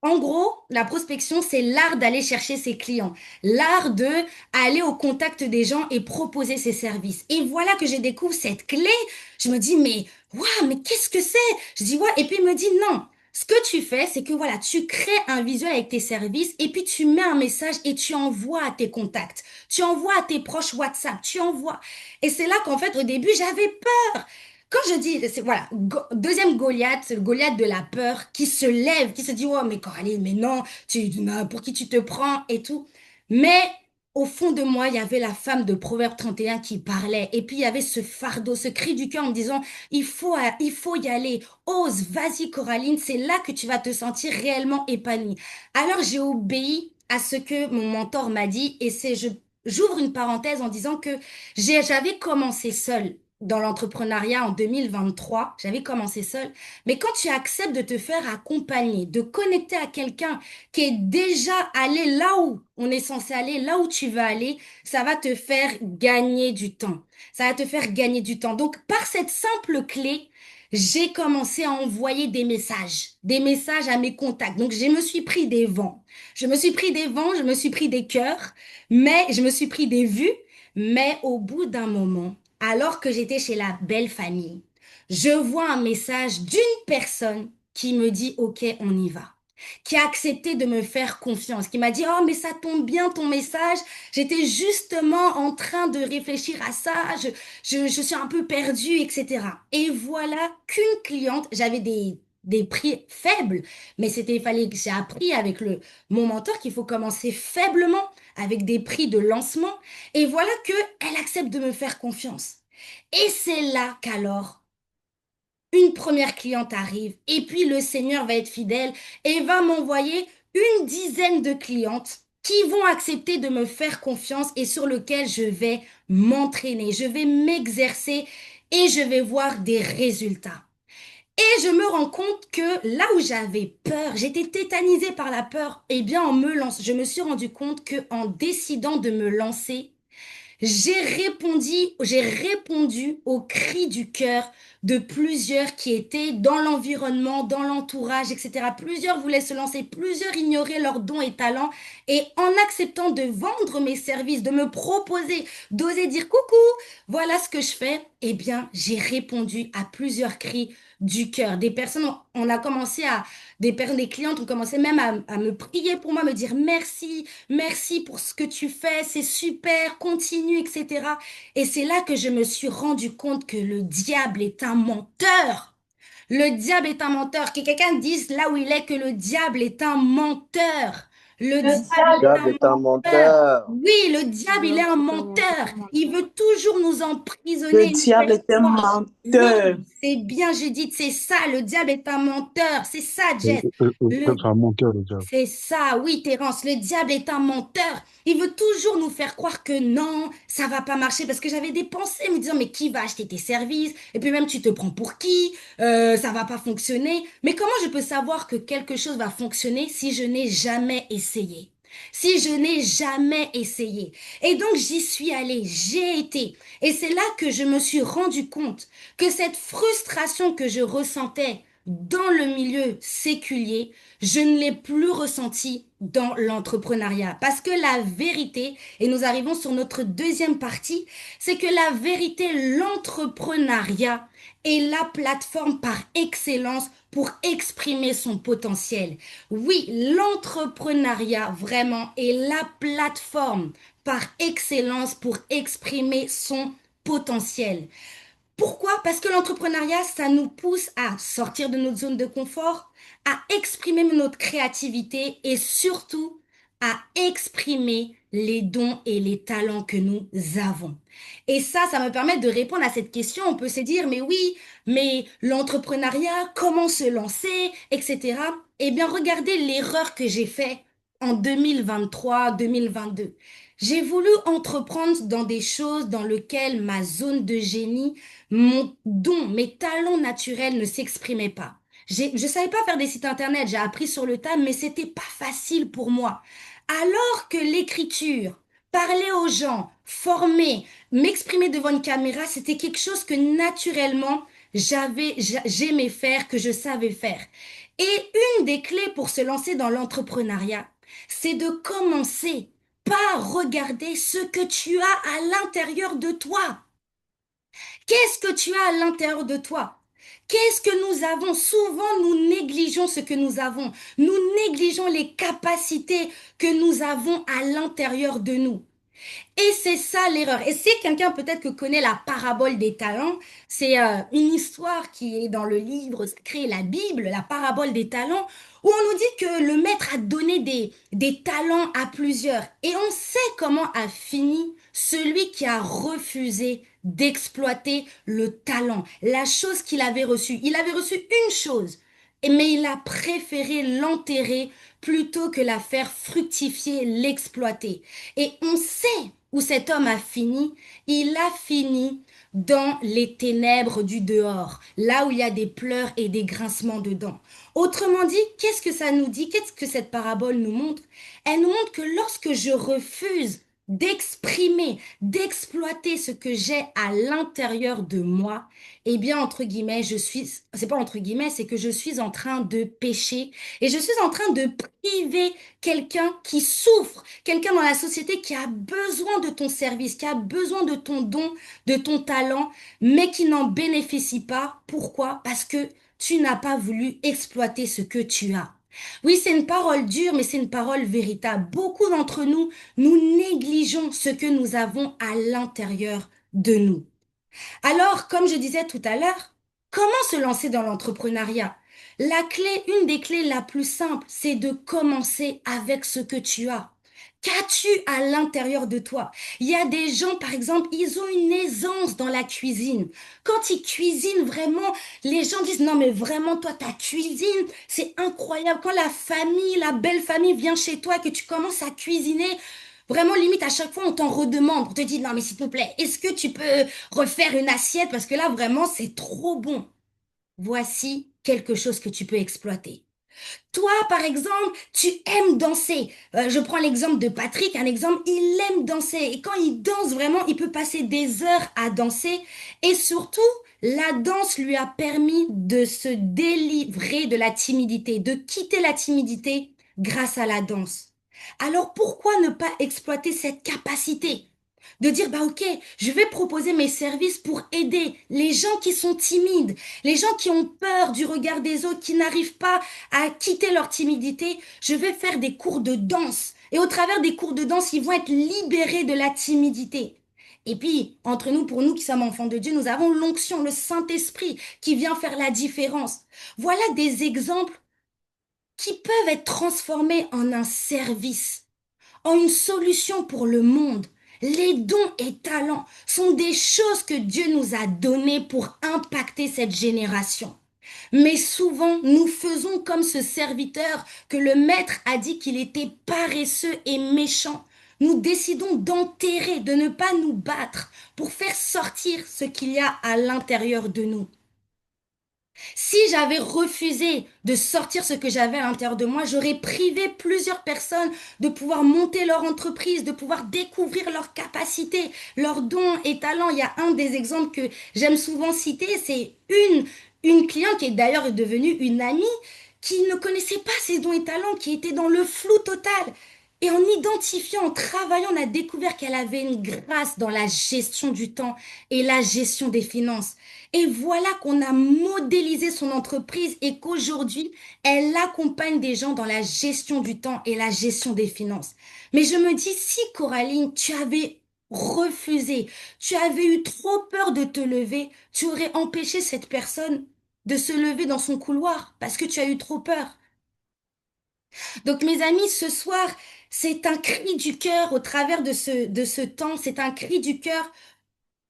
en gros, la prospection, c'est l'art d'aller chercher ses clients, l'art de aller au contact des gens et proposer ses services. Et voilà que je découvre cette clé. Je me dis, mais waouh, mais qu'est-ce que c'est? Je dis, ouais, et puis il me dit, non. Ce que tu fais, c'est que voilà, tu crées un visuel avec tes services et puis tu mets un message et tu envoies à tes contacts, tu envoies à tes proches WhatsApp, tu envoies. Et c'est là qu'en fait, au début, j'avais peur. Quand je dis, voilà, deuxième Goliath, c'est le Goliath de la peur qui se lève, qui se dit, oh, mais Coralie, mais non, pour qui tu te prends et tout. Mais au fond de moi, il y avait la femme de Proverbe 31 qui parlait. Et puis, il y avait ce fardeau, ce cri du cœur en me disant, il faut y aller. Ose, vas-y, Coraline, c'est là que tu vas te sentir réellement épanouie. Alors, j'ai obéi à ce que mon mentor m'a dit et j'ouvre une parenthèse en disant que j'avais commencé seule dans l'entrepreneuriat en 2023. J'avais commencé seule. Mais quand tu acceptes de te faire accompagner, de connecter à quelqu'un qui est déjà allé là où on est censé aller, là où tu veux aller, ça va te faire gagner du temps. Ça va te faire gagner du temps. Donc, par cette simple clé, j'ai commencé à envoyer des messages à mes contacts. Donc, je me suis pris des vents. Je me suis pris des vents, je me suis pris des cœurs, mais je me suis pris des vues. Mais au bout d'un moment, alors que j'étais chez la belle famille, je vois un message d'une personne qui me dit, OK, on y va, qui a accepté de me faire confiance, qui m'a dit, oh, mais ça tombe bien ton message, j'étais justement en train de réfléchir à ça, je suis un peu perdue, etc. Et voilà qu'une cliente, j'avais des prix faibles, mais il fallait que j'ai appris avec mon mentor qu'il faut commencer faiblement, avec des prix de lancement. Et voilà que elle accepte de me faire confiance. Et c'est là qu'alors, une première cliente arrive et puis le Seigneur va être fidèle et va m'envoyer une dizaine de clientes qui vont accepter de me faire confiance et sur lequel je vais m'entraîner, je vais m'exercer et je vais voir des résultats. Et je me rends compte que là où j'avais peur, j'étais tétanisée par la peur, eh bien, je me suis rendu compte que en décidant de me lancer, j'ai répondu aux cris du cœur de plusieurs qui étaient dans l'environnement, dans l'entourage, etc. Plusieurs voulaient se lancer, plusieurs ignoraient leurs dons et talents. Et en acceptant de vendre mes services, de me proposer, d'oser dire coucou, voilà ce que je fais, eh bien, j'ai répondu à plusieurs cris du cœur. Des personnes, on a commencé à, des personnes, des clientes ont commencé même à me prier pour moi, me dire merci. Merci pour ce que tu fais, c'est super, continue, etc. Et c'est là que je me suis rendu compte que le diable est un menteur. Le diable est un menteur. Que quelqu'un dise là où il est que le diable est un menteur. Le diable Le est diable un est un menteur. menteur. Oui, le diable, il est un menteur. Il veut toujours nous Le emprisonner. Une diable nouvelle est un fois. menteur. Oui, c'est bien, Judith, c'est ça. Le diable est un menteur. C'est ça, Jess. Le C'est un menteur, le diable. c'est ça, oui, Terence, le diable est un menteur. Il veut toujours nous faire croire que non, ça va pas marcher parce que j'avais des pensées me disant mais qui va acheter tes services? Et puis même tu te prends pour qui? Ça va pas fonctionner. Mais comment je peux savoir que quelque chose va fonctionner si je n'ai jamais essayé? Si je n'ai jamais essayé. Et donc j'y suis allée, j'ai été. Et c'est là que je me suis rendu compte que cette frustration que je ressentais dans le milieu séculier, je ne l'ai plus ressenti dans l'entrepreneuriat. Parce que la vérité, et nous arrivons sur notre deuxième partie, c'est que la vérité, l'entrepreneuriat est la plateforme par excellence pour exprimer son potentiel. Oui, l'entrepreneuriat vraiment est la plateforme par excellence pour exprimer son potentiel. Pourquoi? Parce que l'entrepreneuriat, ça nous pousse à sortir de notre zone de confort, à exprimer notre créativité et surtout à exprimer les dons et les talents que nous avons. Et ça me permet de répondre à cette question. On peut se dire, mais oui, mais l'entrepreneuriat, comment se lancer, etc. Eh bien, regardez l'erreur que j'ai faite en 2023, 2022. J'ai voulu entreprendre dans des choses dans lesquelles ma zone de génie, mon don, mes talents naturels ne s'exprimaient pas. Je savais pas faire des sites internet, j'ai appris sur le tas, mais c'était pas facile pour moi. Alors que l'écriture, parler aux gens, former, m'exprimer devant une caméra, c'était quelque chose que naturellement j'aimais faire, que je savais faire. Et une des clés pour se lancer dans l'entrepreneuriat, c'est de commencer par regarder ce que tu as à l'intérieur de toi. Qu'est-ce que tu as à l'intérieur de toi? Qu'est-ce que nous avons? Souvent, nous négligeons ce que nous avons. Nous négligeons les capacités que nous avons à l'intérieur de nous. Et c'est ça l'erreur. Et si quelqu'un peut-être que connaît la parabole des talents, c'est une histoire qui est dans le livre sacré, la Bible, la parabole des talents, où on nous dit que le maître a donné des talents à plusieurs. Et on sait comment a fini celui qui a refusé d'exploiter le talent, la chose qu'il avait reçue. Il avait reçu une chose, mais il a préféré l'enterrer plutôt que la faire fructifier, l'exploiter. Et on sait où cet homme a fini. Il a fini dans les ténèbres du dehors, là où il y a des pleurs et des grincements de dents. Autrement dit, qu'est-ce que ça nous dit? Qu'est-ce que cette parabole nous montre? Elle nous montre que lorsque je refuse d'exprimer, d'exploiter ce que j'ai à l'intérieur de moi, eh bien, entre guillemets, c'est pas entre guillemets, c'est que je suis en train de pécher et je suis en train de priver quelqu'un qui souffre, quelqu'un dans la société qui a besoin de ton service, qui a besoin de ton don, de ton talent, mais qui n'en bénéficie pas. Pourquoi? Parce que tu n'as pas voulu exploiter ce que tu as. Oui, c'est une parole dure, mais c'est une parole véritable. Beaucoup d'entre nous, nous négligeons ce que nous avons à l'intérieur de nous. Alors, comme je disais tout à l'heure, comment se lancer dans l'entrepreneuriat? La clé, une des clés la plus simple, c'est de commencer avec ce que tu as. Qu'as-tu à l'intérieur de toi? Il y a des gens, par exemple, ils ont une aisance dans la cuisine. Quand ils cuisinent vraiment, les gens disent, non mais vraiment, toi, ta cuisine, c'est incroyable. Quand la famille, la belle famille vient chez toi, que tu commences à cuisiner, vraiment, limite, à chaque fois, on t'en redemande. On te dit, non mais s'il te plaît, est-ce que tu peux refaire une assiette? Parce que là, vraiment, c'est trop bon. Voici quelque chose que tu peux exploiter. Toi, par exemple, tu aimes danser. Je prends l'exemple de Patrick, un exemple, il aime danser. Et quand il danse vraiment, il peut passer des heures à danser. Et surtout, la danse lui a permis de se délivrer de la timidité, de quitter la timidité grâce à la danse. Alors pourquoi ne pas exploiter cette capacité? De dire, bah ok, je vais proposer mes services pour aider les gens qui sont timides, les gens qui ont peur du regard des autres, qui n'arrivent pas à quitter leur timidité, je vais faire des cours de danse. Et au travers des cours de danse, ils vont être libérés de la timidité. Et puis, entre nous, pour nous qui sommes enfants de Dieu, nous avons l'onction, le Saint-Esprit qui vient faire la différence. Voilà des exemples qui peuvent être transformés en un service, en une solution pour le monde. Les dons et talents sont des choses que Dieu nous a données pour impacter cette génération. Mais souvent, nous faisons comme ce serviteur que le maître a dit qu'il était paresseux et méchant. Nous décidons d'enterrer, de ne pas nous battre pour faire sortir ce qu'il y a à l'intérieur de nous. Si j'avais refusé de sortir ce que j'avais à l'intérieur de moi, j'aurais privé plusieurs personnes de pouvoir monter leur entreprise, de pouvoir découvrir leurs capacités, leurs dons et talents. Il y a un des exemples que j'aime souvent citer, c'est une cliente qui est d'ailleurs devenue une amie, qui ne connaissait pas ses dons et talents, qui était dans le flou total. Et en identifiant, en travaillant, on a découvert qu'elle avait une grâce dans la gestion du temps et la gestion des finances. Et voilà qu'on a modélisé son entreprise et qu'aujourd'hui, elle accompagne des gens dans la gestion du temps et la gestion des finances. Mais je me dis, si Coraline, tu avais refusé, tu avais eu trop peur de te lever, tu aurais empêché cette personne de se lever dans son couloir parce que tu as eu trop peur. Donc mes amis, ce soir, c'est un cri du cœur au travers de ce temps, c'est un cri du cœur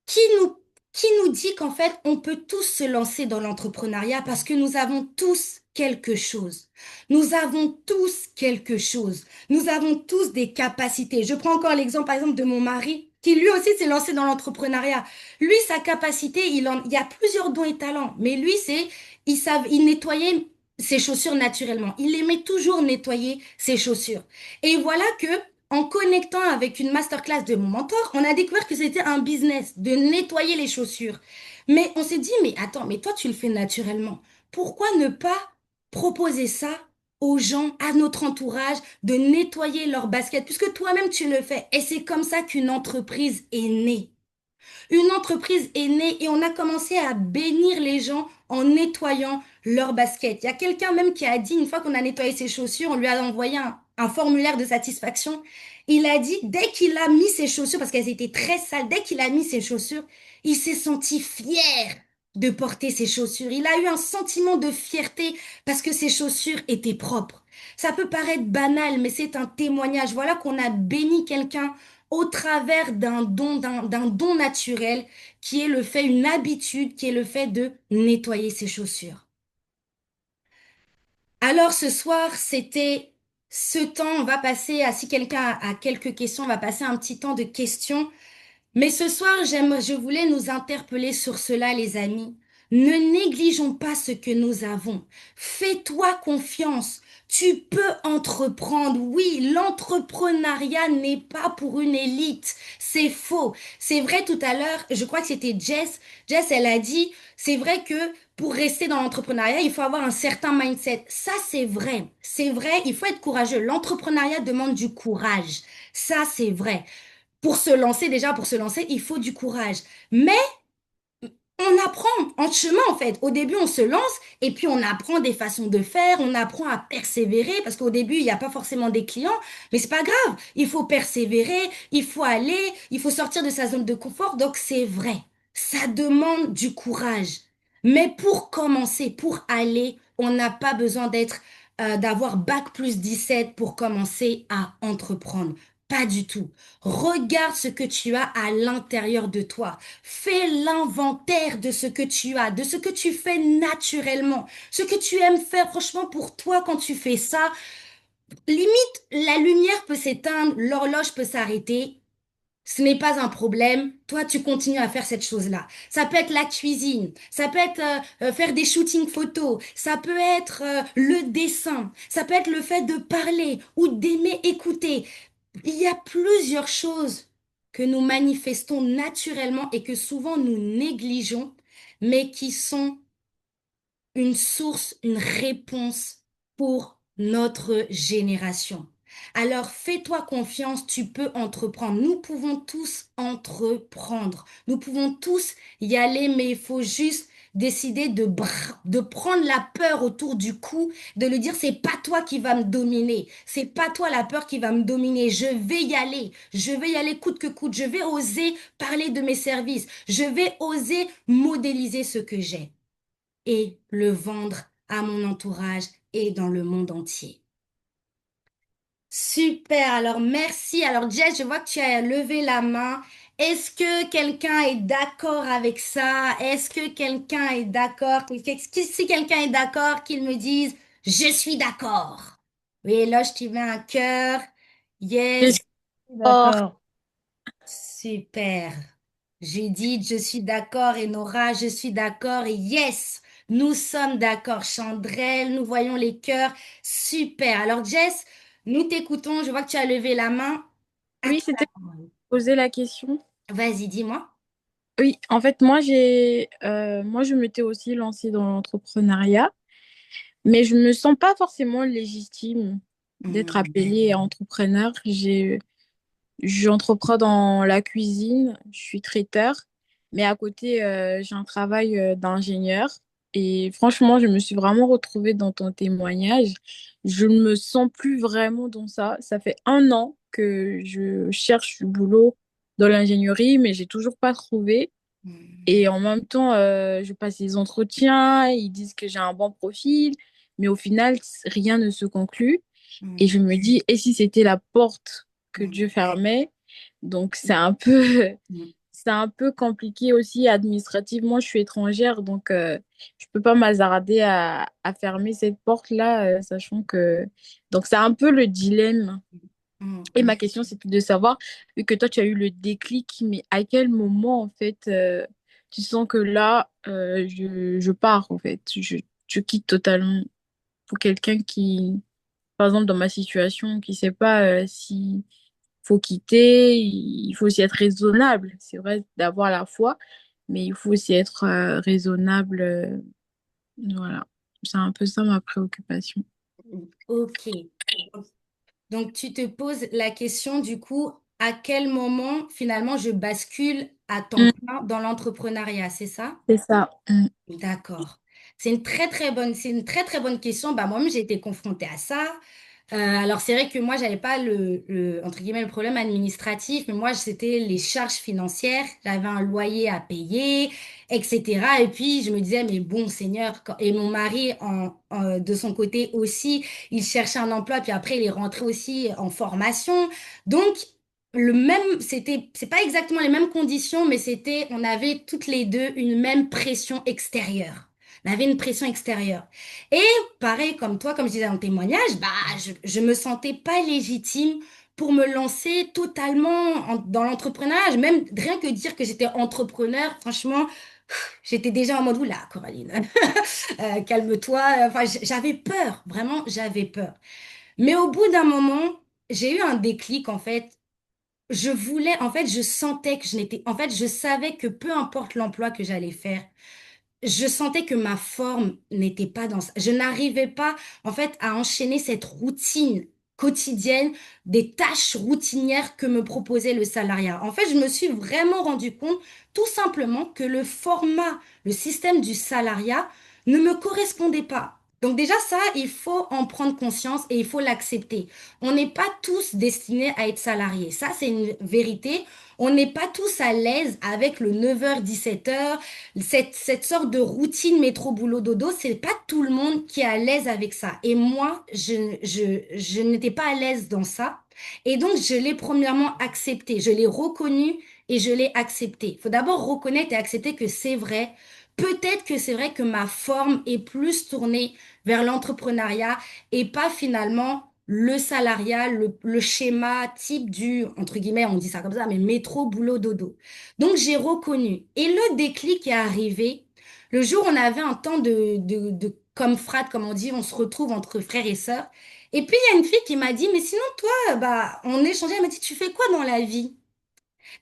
qui nous, qui nous dit qu'en fait, on peut tous se lancer dans l'entrepreneuriat parce que nous avons tous quelque chose. Nous avons tous quelque chose. Nous avons tous des capacités. Je prends encore l'exemple, par exemple, de mon mari, qui lui aussi s'est lancé dans l'entrepreneuriat. Lui, sa capacité, il y a plusieurs dons et talents, mais lui, il nettoyait ses chaussures naturellement. Il aimait toujours nettoyer ses chaussures. Et voilà que en connectant avec une masterclass de mon mentor, on a découvert que c'était un business de nettoyer les chaussures. Mais on s'est dit, mais attends, mais toi tu le fais naturellement. Pourquoi ne pas proposer ça aux gens, à notre entourage, de nettoyer leurs baskets, puisque toi-même tu le fais. Et c'est comme ça qu'une entreprise est née. Une entreprise est née et on a commencé à bénir les gens en nettoyant leurs baskets. Il y a quelqu'un même qui a dit, une fois qu'on a nettoyé ses chaussures, on lui a envoyé un formulaire de satisfaction. Il a dit, dès qu'il a mis ses chaussures, parce qu'elles étaient très sales, dès qu'il a mis ses chaussures, il s'est senti fier de porter ses chaussures. Il a eu un sentiment de fierté parce que ses chaussures étaient propres. Ça peut paraître banal, mais c'est un témoignage. Voilà qu'on a béni quelqu'un au travers d'un don naturel qui est le fait, une habitude, qui est le fait de nettoyer ses chaussures. Alors ce soir, c'était ce temps, on va passer à, si quelqu'un a quelques questions, on va passer un petit temps de questions. Mais ce soir, je voulais nous interpeller sur cela, les amis. Ne négligeons pas ce que nous avons. Fais-toi confiance. Tu peux entreprendre. Oui, l'entrepreneuriat n'est pas pour une élite. C'est faux. C'est vrai tout à l'heure, je crois que c'était Jess. Jess, elle a dit, c'est vrai que pour rester dans l'entrepreneuriat, il faut avoir un certain mindset. Ça, c'est vrai. C'est vrai, il faut être courageux. L'entrepreneuriat demande du courage. Ça, c'est vrai. Pour se lancer, déjà, pour se lancer, il faut du courage. Mais on apprend en chemin, en fait. Au début, on se lance et puis on apprend des façons de faire, on apprend à persévérer parce qu'au début, il n'y a pas forcément des clients, mais c'est pas grave. Il faut persévérer, il faut aller, il faut sortir de sa zone de confort. Donc, c'est vrai. Ça demande du courage. Mais pour commencer, pour aller, on n'a pas besoin d'avoir bac plus 17 pour commencer à entreprendre. Pas du tout. Regarde ce que tu as à l'intérieur de toi. Fais l'inventaire de ce que tu as, de ce que tu fais naturellement, ce que tu aimes faire. Franchement, pour toi, quand tu fais ça, limite, la lumière peut s'éteindre, l'horloge peut s'arrêter. ce n'est pas un problème. Toi, tu continues à faire cette chose-là. Ça peut être la cuisine, ça peut être faire des shootings photos, ça peut être le dessin, ça peut être le fait de parler ou d'aimer écouter. Il y a plusieurs choses que nous manifestons naturellement et que souvent nous négligeons, mais qui sont une source, une réponse pour notre génération. Alors fais-toi confiance, tu peux entreprendre. Nous pouvons tous entreprendre. Nous pouvons tous y aller, mais il faut juste décider de prendre la peur autour du cou, de lui dire c'est pas toi qui va me dominer, c'est pas toi la peur qui va me dominer, je vais y aller coûte que coûte, je vais oser parler de mes services, je vais oser modéliser ce que j'ai et le vendre à mon entourage et dans le monde entier. Super, alors merci. Alors Jess, je vois que tu as levé la main. Est-ce que quelqu'un est d'accord avec ça? Est-ce que quelqu'un est d'accord? Si quelqu'un est d'accord, qu'il me dise, je suis d'accord. Oui, là, je t'y mets un cœur. Je Yes, suis d'accord. super. Judith, je suis d'accord. Et Nora, je suis d'accord. Et yes, nous sommes d'accord. Chandrelle, nous voyons les cœurs. Super. Alors, Jess, nous t'écoutons. Je vois que tu as levé la main. À Oui, toi la c'était parole. poser la question. Vas-y, dis-moi. Oui, en fait, moi, je m'étais aussi lancée dans l'entrepreneuriat, mais je me sens pas forcément légitime d'être Hmm, appelée entrepreneur. J'entreprends dans la cuisine, je suis traiteur, mais à côté, j'ai un travail d'ingénieur. Et franchement, je me suis vraiment retrouvée dans ton témoignage. Je ne me sens plus vraiment dans ça. Ça fait 1 an que je cherche du boulot dans l'ingénierie, mais j'ai toujours pas trouvé. hmm, Et en même temps, je passe les entretiens, ils disent que j'ai un bon profil, mais au final, rien ne se conclut. Et hmm, je me dis, et si c'était la porte que hmm, Dieu fermait? Donc c'est un peu, hmm, c'est un peu compliqué aussi administrativement. Je suis étrangère, donc je peux pas m'hasarder à fermer cette porte-là, sachant que... Donc c'est un peu le dilemme. hmm, Et hmm. ma question, c'était de savoir, vu que toi, tu as eu le déclic, mais à quel moment, en fait, tu sens que là, je pars, en fait, je quitte totalement pour quelqu'un qui, par exemple, dans ma situation, qui sait pas si faut quitter, il faut aussi être raisonnable. C'est vrai d'avoir la foi, mais il faut aussi être raisonnable. Voilà, c'est un peu ça ma préoccupation. Ok. Donc, tu te poses la question du coup, à quel moment finalement je bascule à temps Mm, plein dans l'entrepreneuriat, c'est ça? c'est ça. Mm. D'accord. C'est une très très bonne question. Bah, moi-même, j'ai été confrontée à ça. Alors, c'est vrai que moi, j'avais pas entre guillemets, le problème administratif, mais moi, c'était les charges financières. J'avais un loyer à payer, etc. Et puis, je me disais, mais bon, Seigneur, et mon mari, de son côté aussi, il cherchait un emploi, puis après, il est rentré aussi en formation. Donc, c'est pas exactement les mêmes conditions, mais on avait toutes les deux une même pression extérieure. On avait une pression extérieure. Et pareil comme toi, comme je disais dans le témoignage, bah, je me sentais pas légitime pour me lancer totalement dans l'entrepreneuriat. Même rien que dire que j'étais entrepreneur, franchement, j'étais déjà en mode, oula, Coraline, calme-toi. Enfin, j'avais peur, vraiment, j'avais peur. Mais au bout d'un moment, j'ai eu un déclic, en fait. En fait, je sentais que en fait, je savais que peu importe l'emploi que j'allais faire, je sentais que ma forme n'était pas dans ça. Je n'arrivais pas, en fait, à enchaîner cette routine quotidienne, des tâches routinières que me proposait le salariat. En fait, je me suis vraiment rendu compte, tout simplement, que le système du salariat ne me correspondait pas. Donc déjà, ça, il faut en prendre conscience et il faut l'accepter. On n'est pas tous destinés à être salariés. Ça, c'est une vérité. On n'est pas tous à l'aise avec le 9h, 17h, cette sorte de routine métro boulot dodo, c'est pas tout le monde qui est à l'aise avec ça. Et moi, je n'étais pas à l'aise dans ça. Et donc, je l'ai premièrement accepté. Je l'ai reconnu et je l'ai accepté. Il faut d'abord reconnaître et accepter que c'est vrai. Peut-être que c'est vrai que ma forme est plus tournée vers l'entrepreneuriat et pas finalement le salariat, le schéma type du, entre guillemets, on dit ça comme ça, mais métro, boulot, dodo. Donc j'ai reconnu. Et le déclic est arrivé le jour où on avait un temps comme frat, comme on dit, on se retrouve entre frères et sœurs. Et puis il y a une fille qui m'a dit, mais sinon toi, bah, on échangeait, elle m'a dit, tu fais quoi dans la vie?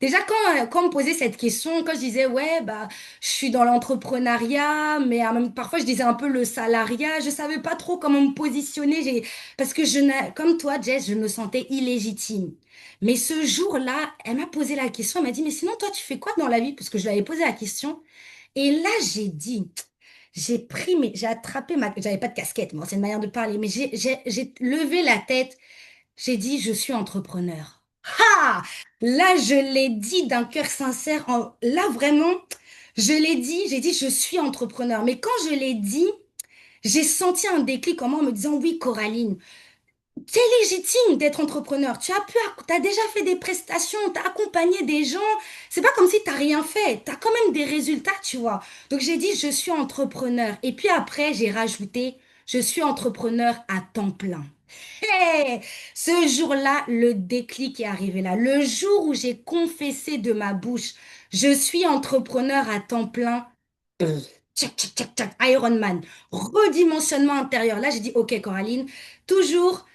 Déjà, quand on me posait cette question, quand je disais, ouais, bah, je suis dans l'entrepreneuriat, mais même, parfois je disais un peu le salariat, je savais pas trop comment me positionner, parce que comme toi, Jess, je me sentais illégitime. Mais ce jour-là, elle m'a posé la question, elle m'a dit, mais sinon, toi, tu fais quoi dans la vie? Parce que je lui avais posé la question. Et là, j'ai dit, j'ai attrapé j'avais pas de casquette, moi, c'est une manière de parler, mais j'ai levé la tête, j'ai dit, je suis entrepreneur. Ha! Là, je l'ai dit d'un cœur sincère. Là, vraiment, je l'ai dit, j'ai dit, je suis entrepreneur. Mais quand je l'ai dit, j'ai senti un déclic en moi en me disant, oui, Coraline, c'est légitime d'être entrepreneur. T'as déjà fait des prestations, t'as accompagné des gens. C'est pas comme si t'as rien fait. T'as quand même des résultats, tu vois. Donc j'ai dit, je suis entrepreneur. Et puis après, j'ai rajouté, je suis entrepreneur à temps plein. Hey, ce jour-là, le déclic est arrivé là. Le jour où j'ai confessé de ma bouche, je suis entrepreneur à temps plein. Tchac, tchac, tchac, tchac, Iron Man, redimensionnement intérieur. Là, j'ai dit, OK, Coraline, toujours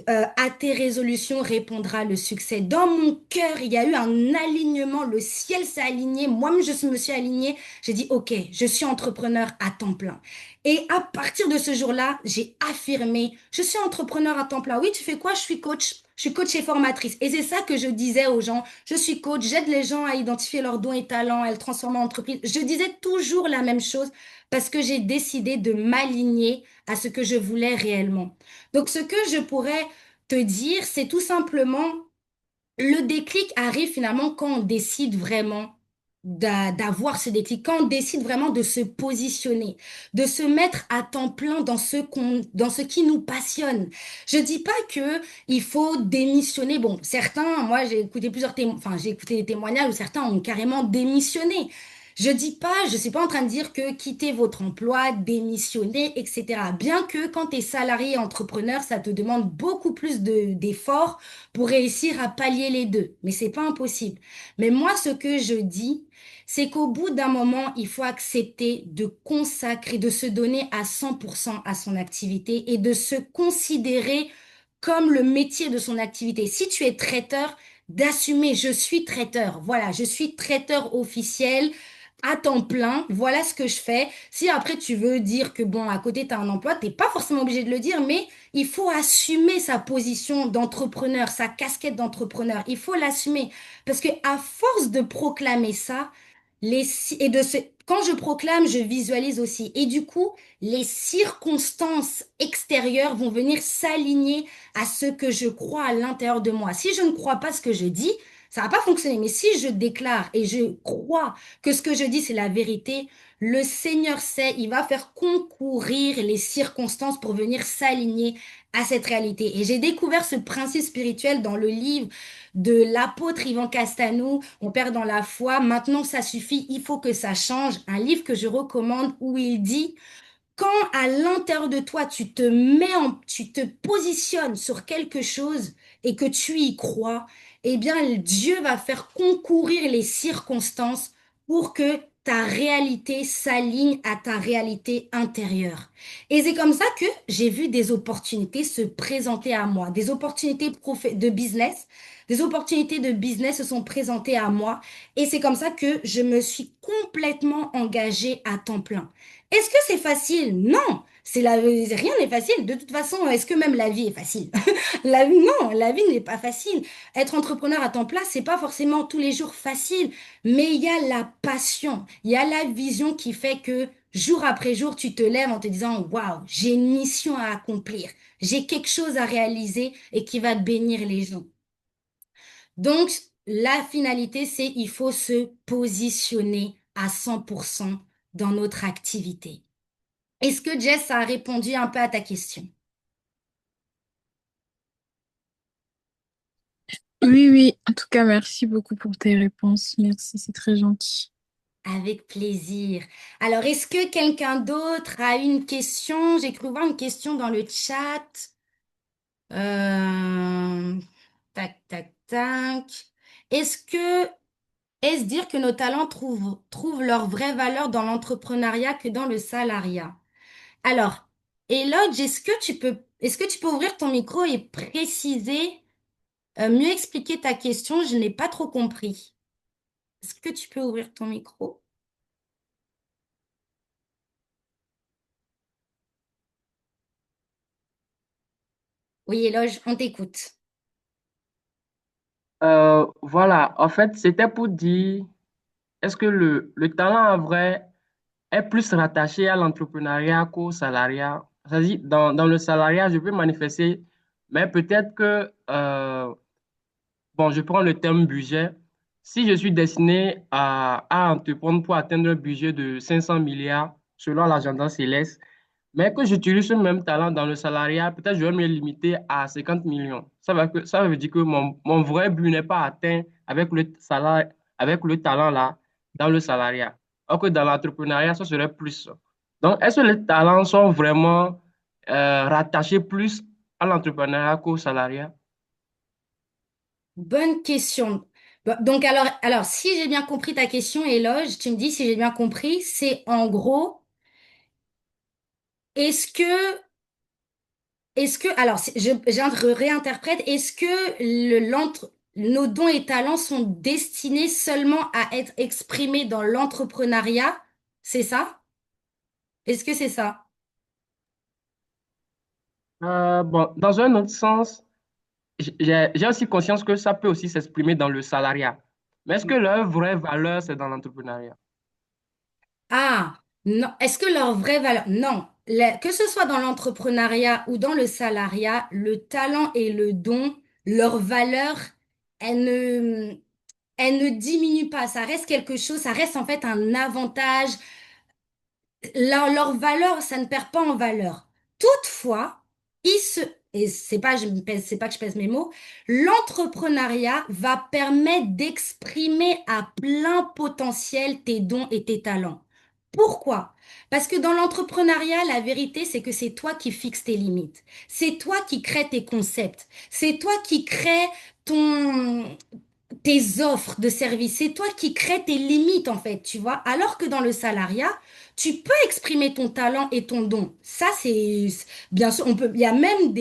à tes résolutions répondra le succès. Dans mon cœur, il y a eu un alignement. Le ciel s'est aligné. Moi-même, je me suis alignée. J'ai dit, OK, je suis entrepreneur à temps plein. Et à partir de ce jour-là, j'ai affirmé, je suis entrepreneur à temps plein. Oui, tu fais quoi? Je suis coach. Je suis coach et formatrice. Et c'est ça que je disais aux gens. Je suis coach, j'aide les gens à identifier leurs dons et talents, à les transformer en entreprise. Je disais toujours la même chose parce que j'ai décidé de m'aligner à ce que je voulais réellement. Donc, ce que je pourrais te dire, c'est tout simplement le déclic arrive finalement quand on décide vraiment d'avoir ce déclic, quand on décide vraiment de se positionner, de se mettre à temps plein dans ce qui nous passionne. Je dis pas que il faut démissionner. Bon, certains, moi j'ai écouté enfin j'ai écouté des témoignages où certains ont carrément démissionné. Je suis pas en train de dire que quitter votre emploi, démissionner, etc. Bien que quand tu es salarié et entrepreneur, ça te demande beaucoup plus d'efforts pour réussir à pallier les deux. Mais c'est pas impossible. Mais moi, ce que je dis, c'est qu'au bout d'un moment, il faut accepter de consacrer, de se donner à 100% à son activité et de se considérer comme le métier de son activité. Si tu es traiteur, d'assumer, je suis traiteur. Voilà, je suis traiteur officiel à temps plein. Voilà ce que je fais. Si après tu veux dire que bon, à côté tu as un emploi, t'es pas forcément obligé de le dire, mais il faut assumer sa position d'entrepreneur, sa casquette d'entrepreneur. Il faut l'assumer. Parce que à force de proclamer ça, quand je proclame, je visualise aussi. Et du coup, les circonstances extérieures vont venir s'aligner à ce que je crois à l'intérieur de moi. Si je ne crois pas ce que je dis, ça va pas fonctionner. Mais si je déclare et je crois que ce que je dis, c'est la vérité, le Seigneur sait, il va faire concourir les circonstances pour venir s'aligner à cette réalité. Et j'ai découvert ce principe spirituel dans le livre de l'apôtre Ivan Castanou, On perd dans la foi. Maintenant, ça suffit, il faut que ça change. Un livre que je recommande où il dit, quand à l'intérieur de toi, tu te positionnes sur quelque chose et que tu y crois, eh bien, Dieu va faire concourir les circonstances pour que ta réalité s'aligne à ta réalité intérieure. Et c'est comme ça que j'ai vu des opportunités se présenter à moi, des opportunités de business se sont présentées à moi. Et c'est comme ça que je me suis complètement engagée à temps plein. Est-ce que c'est facile? Non, rien n'est facile. De toute façon, est-ce que même la vie est facile? Non, la vie n'est pas facile. Être entrepreneur à temps plein, c'est pas forcément tous les jours facile, mais il y a la passion, il y a la vision qui fait que jour après jour, tu te lèves en te disant, waouh, j'ai une mission à accomplir, j'ai quelque chose à réaliser et qui va bénir les gens. Donc, la finalité, c'est il faut se positionner à 100% dans notre activité. Est-ce que Jess a répondu un peu à ta question? Oui, oui. En tout cas, merci beaucoup pour tes réponses. Merci, c'est très gentil. Avec plaisir. Alors, est-ce que quelqu'un d'autre a une question? J'ai cru voir une question dans le chat. Euh, tac, tac, tac. Est-ce que, est-ce dire que nos talents trouvent leur vraie valeur dans l'entrepreneuriat que dans le salariat? Alors, Elodie, est-ce que tu peux ouvrir ton micro et préciser, mieux expliquer ta question? Je n'ai pas trop compris. Est-ce que tu peux ouvrir ton micro? Oui, Éloge, on t'écoute. Voilà, en fait, c'était pour dire, est-ce que le talent en vrai est plus rattaché à l'entrepreneuriat qu'au salariat? C'est-à-dire, dans le salariat, je peux manifester, mais peut-être que, bon, je prends le terme budget. Si je suis destiné à entreprendre pour atteindre un budget de 500 milliards selon l'agenda céleste, mais que j'utilise ce même talent dans le salariat, peut-être je vais me limiter à 50 millions. Ça veut dire que mon vrai but n'est pas atteint avec le salaire, avec le talent là, dans le salariat. Alors que dans l'entrepreneuriat, ça serait plus. Donc, est-ce que les talents sont vraiment rattachés plus à l'entrepreneuriat qu'au salariat? Bonne question. Donc, alors, si j'ai bien compris ta question, Éloge, tu me dis si j'ai bien compris, c'est en gros, est-ce que alors, je réinterprète, est-ce que nos dons et talents sont destinés seulement à être exprimés dans l'entrepreneuriat? C'est ça? Est-ce que c'est ça? Bon, dans un autre sens, j'ai aussi conscience que ça peut aussi s'exprimer dans le salariat. Mais est-ce que leur vraie valeur, c'est dans l'entrepreneuriat? Ah, non. Est-ce que leur vraie valeur? Non. Que ce soit dans l'entrepreneuriat ou dans le salariat, le talent et le don, leur valeur, elle ne, elle ne diminue pas. Ça reste quelque chose, ça reste en fait un avantage. Leur valeur, ça ne perd pas en valeur. Toutefois, il se, et c'est pas que je pèse mes mots, l'entrepreneuriat va permettre d'exprimer à plein potentiel tes dons et tes talents. Pourquoi? Parce que dans l'entrepreneuriat, la vérité, c'est que c'est toi qui fixes tes limites. C'est toi qui crées tes concepts. C'est toi qui crées ton, tes offres de services. C'est toi qui crées tes limites, en fait, tu vois. Alors que dans le salariat, tu peux exprimer ton talent et ton don. Ça, bien sûr, il y a même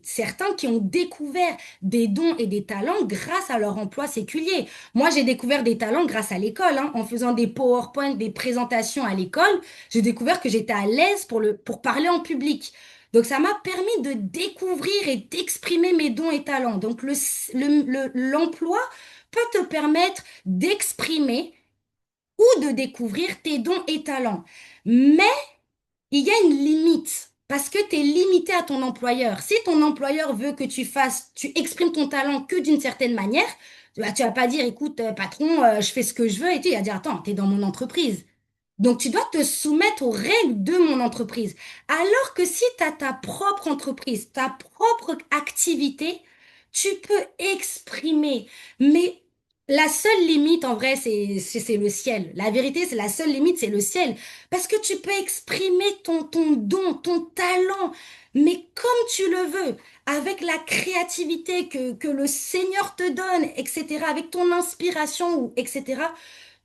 certains qui ont découvert des dons et des talents grâce à leur emploi séculier. Moi, j'ai découvert des talents grâce à l'école, hein, en faisant des PowerPoint, des présentations à l'école. J'ai découvert que j'étais à l'aise pour parler en public. Donc, ça m'a permis de découvrir et d'exprimer mes dons et talents. Donc, l'emploi peut te permettre d'exprimer ou de découvrir tes dons et talents. Mais il y a une limite parce que tu es limité à ton employeur. Si ton employeur veut que tu exprimes ton talent que d'une certaine manière, tu vas pas dire, écoute, patron, je fais ce que je veux et tout. Il va dire, attends, tu es dans mon entreprise. Donc, tu dois te soumettre aux règles de mon entreprise. Alors que si tu as ta propre entreprise, ta propre activité, tu peux exprimer. Mais la seule limite, en vrai, c'est le ciel. La vérité, c'est la seule limite, c'est le ciel. Parce que tu peux exprimer ton don, ton talent, mais comme tu le veux, avec la créativité que le Seigneur te donne, etc., avec ton inspiration, etc.,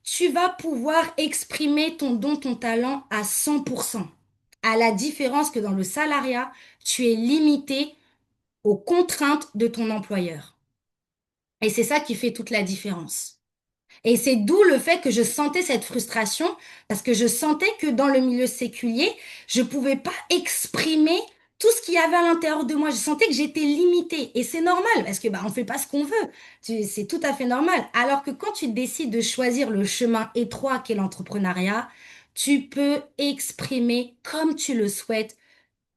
tu vas pouvoir exprimer ton don, ton talent à 100%. À la différence que dans le salariat, tu es limité aux contraintes de ton employeur. Et c'est ça qui fait toute la différence. Et c'est d'où le fait que je sentais cette frustration, parce que je sentais que dans le milieu séculier, je pouvais pas exprimer tout ce qu'il y avait à l'intérieur de moi. Je sentais que j'étais limitée. Et c'est normal, parce que bah, on fait pas ce qu'on veut. C'est tout à fait normal. Alors que quand tu décides de choisir le chemin étroit qu'est l'entrepreneuriat, tu peux exprimer comme tu le souhaites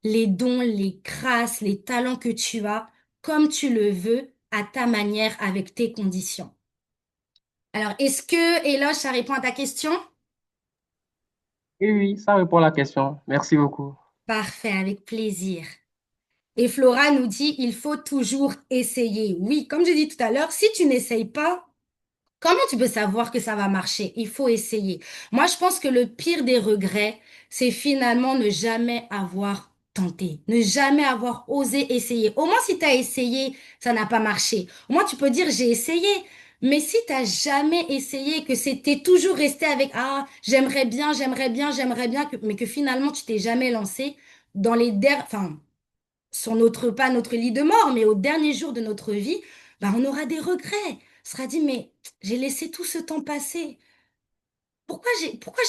les dons, les grâces, les talents que tu as, comme tu le veux, à ta manière, avec tes conditions. Alors, est-ce que, Eloge, ça répond à ta question? Oui, oui, ça répond à la question. Merci beaucoup. Parfait, avec plaisir. Et Flora nous dit, il faut toujours essayer. Oui, comme je dis tout à l'heure, si tu n'essayes pas, comment tu peux savoir que ça va marcher? Il faut essayer. Moi, je pense que le pire des regrets, c'est finalement ne jamais avoir tenté, ne jamais avoir osé essayer. Au moins, si tu as essayé, ça n'a pas marché. Au moins, tu peux dire j'ai essayé. Mais si tu n'as jamais essayé, que c'était toujours resté avec ah, j'aimerais bien, j'aimerais bien, j'aimerais bien, mais que finalement, tu t'es jamais lancé dans les enfin, sur notre, pas notre lit de mort, mais au dernier jour de notre vie, bah, on aura des regrets. On sera dit, mais j'ai laissé tout ce temps passer. Pourquoi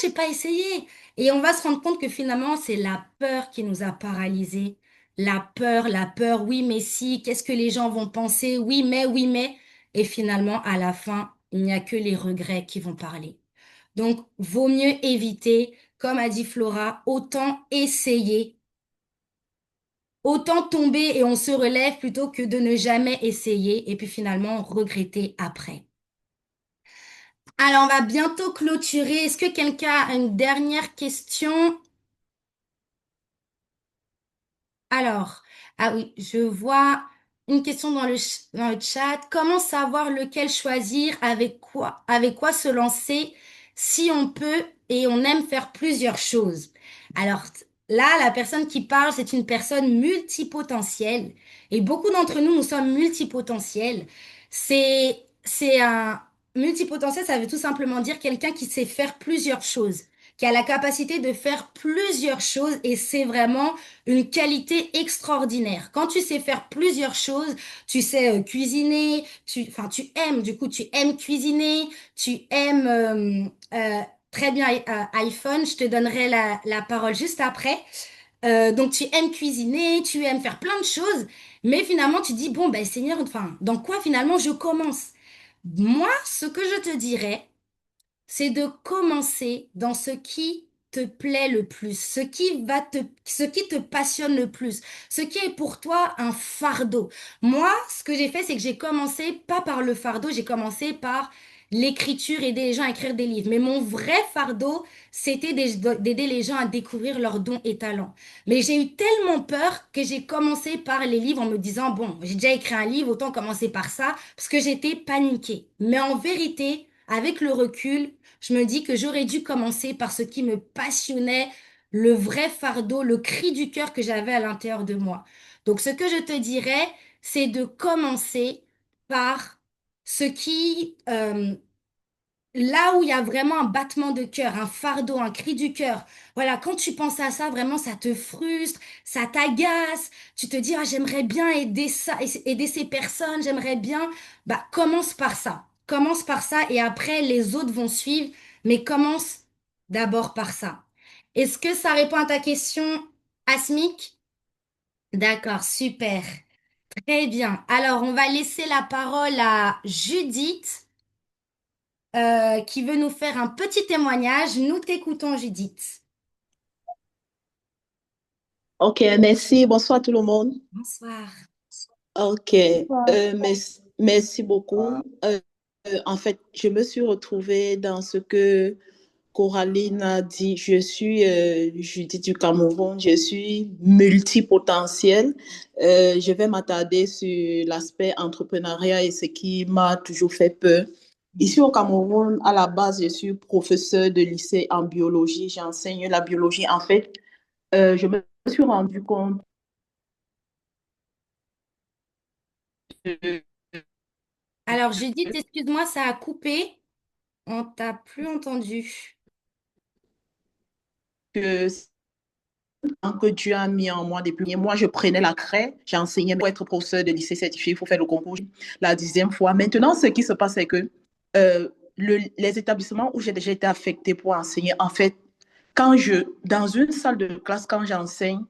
j'ai pas essayé? Et on va se rendre compte que finalement, c'est la peur qui nous a paralysés. La peur, oui, mais si, qu'est-ce que les gens vont penser? Oui, mais. Et finalement, à la fin, il n'y a que les regrets qui vont parler. Donc, vaut mieux éviter, comme a dit Flora, autant essayer, autant tomber et on se relève plutôt que de ne jamais essayer et puis finalement regretter après. Alors, on va bientôt clôturer. Est-ce que quelqu'un a une dernière question? Alors, ah oui, je vois une question dans le chat. Comment savoir lequel choisir, avec quoi se lancer si on peut et on aime faire plusieurs choses? Alors là, la personne qui parle, c'est une personne multipotentielle. Et beaucoup d'entre nous, nous sommes multipotentiels. C'est un multipotentiel, ça veut tout simplement dire quelqu'un qui sait faire plusieurs choses, qui a la capacité de faire plusieurs choses et c'est vraiment une qualité extraordinaire. Quand tu sais faire plusieurs choses, tu sais cuisiner, enfin tu aimes, du coup tu aimes cuisiner, tu aimes très bien iPhone, je te donnerai la parole juste après. Donc tu aimes cuisiner, tu aimes faire plein de choses, mais finalement tu dis bon ben Seigneur, enfin dans quoi finalement je commence? Moi, ce que je te dirais, c'est de commencer dans ce qui te plaît le plus, ce qui te passionne le plus, ce qui est pour toi un fardeau. Moi, ce que j'ai fait, c'est que j'ai commencé pas par le fardeau, j'ai commencé par l'écriture, aider les gens à écrire des livres. Mais mon vrai fardeau, c'était d'aider les gens à découvrir leurs dons et talents. Mais j'ai eu tellement peur que j'ai commencé par les livres en me disant, bon, j'ai déjà écrit un livre, autant commencer par ça, parce que j'étais paniquée. Mais en vérité, avec le recul, je me dis que j'aurais dû commencer par ce qui me passionnait, le vrai fardeau, le cri du cœur que j'avais à l'intérieur de moi. Donc, ce que je te dirais, c'est de commencer par ce qui, là où il y a vraiment un battement de cœur, un fardeau, un cri du cœur. Voilà, quand tu penses à ça, vraiment, ça te frustre, ça t'agace. Tu te dis, ah, j'aimerais bien aider ça, aider ces personnes, j'aimerais bien. Bah, commence par ça. Commence par ça et après, les autres vont suivre, mais commence d'abord par ça. Est-ce que ça répond à ta question, Asmik? D'accord, super. Très bien. Alors, on va laisser la parole à Judith qui veut nous faire un petit témoignage. Nous t'écoutons, Judith. Ok, merci. Bonsoir tout le monde. Bonsoir. Ok, merci beaucoup. En fait, je me suis retrouvée dans ce que Coraline a dit. Je suis Judith du Cameroun, je suis multipotentielle. Je vais m'attarder sur l'aspect entrepreneuriat et ce qui m'a toujours fait peur. Ici au Cameroun, à la base, je suis professeure de lycée en biologie. J'enseigne la biologie. En fait, je me suis rendu compte Alors, Judith, excuse-moi, ça a coupé. On t'a plus entendu. que que Dieu a mis en moi depuis. Moi, je prenais la craie, j'enseignais pour être professeur de lycée certifié, il faut faire le concours la 10e fois. Maintenant, ce qui se passe, c'est que les établissements où j'ai déjà été affectée pour enseigner, en fait, dans une salle de classe, quand j'enseigne,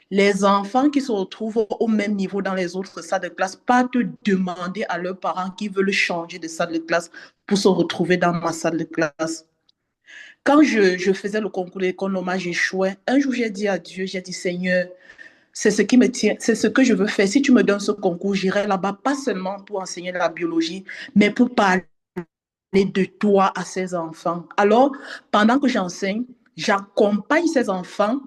les enfants qui se retrouvent au même niveau dans les autres salles de classe, pas te demander à leurs parents qui veulent changer de salle de classe pour se retrouver dans ma salle de classe. Quand je faisais le concours d'école normale, j'échouais. Un jour, j'ai dit à Dieu, j'ai dit, Seigneur, c'est ce qui me tient, c'est ce que je veux faire. Si tu me donnes ce concours, j'irai là-bas, pas seulement pour enseigner la biologie, mais pour parler de toi à ces enfants. Alors, pendant que j'enseigne, j'accompagne ces enfants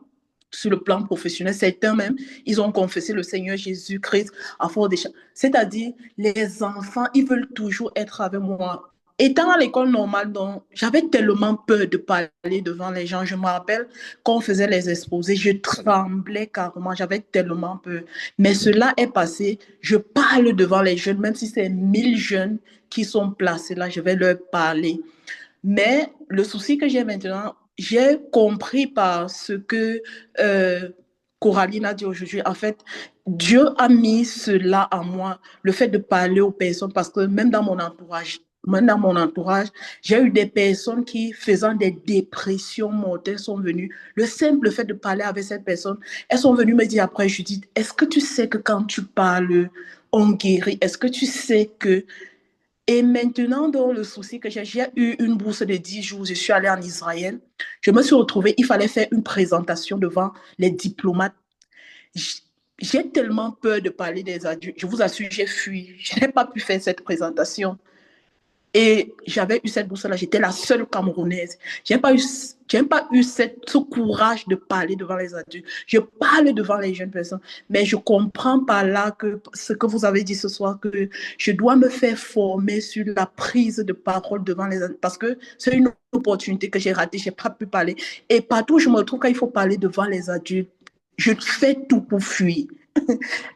sur le plan professionnel. Certains même, ils ont confessé le Seigneur Jésus-Christ à force de... C'est-à-dire, les enfants, ils veulent toujours être avec moi. Étant à l'école normale, donc, j'avais tellement peur de parler devant les gens. Je me rappelle quand on faisait les exposés, je tremblais carrément, j'avais tellement peur. Mais cela est passé, je parle devant les jeunes, même si c'est 1000 jeunes qui sont placés là, je vais leur parler. Mais le souci que j'ai maintenant, j'ai compris par ce que Coraline a dit aujourd'hui. En fait, Dieu a mis cela en moi, le fait de parler aux personnes, parce que même dans mon entourage, j'ai eu des personnes qui, faisant des dépressions mortelles, sont venues. Le simple fait de parler avec cette personne, elles sont venues me dire après, Judith, est-ce que tu sais que quand tu parles, on guérit? Est-ce que tu sais que et maintenant, dans le souci que j'ai eu une bourse de 10 jours, je suis allée en Israël. Je me suis retrouvée, il fallait faire une présentation devant les diplomates. J'ai tellement peur de parler des adultes. Je vous assure, j'ai fui. Je n'ai pas pu faire cette présentation. Et j'avais eu cette bourse-là, j'étais la seule Camerounaise. Je n'ai pas eu ce courage de parler devant les adultes. Je parle devant les jeunes personnes, mais je comprends par là que ce que vous avez dit ce soir, que je dois me faire former sur la prise de parole devant les adultes, parce que c'est une opportunité que j'ai ratée, je n'ai pas pu parler. Et partout où je me retrouve, quand il faut parler devant les adultes, je fais tout pour fuir.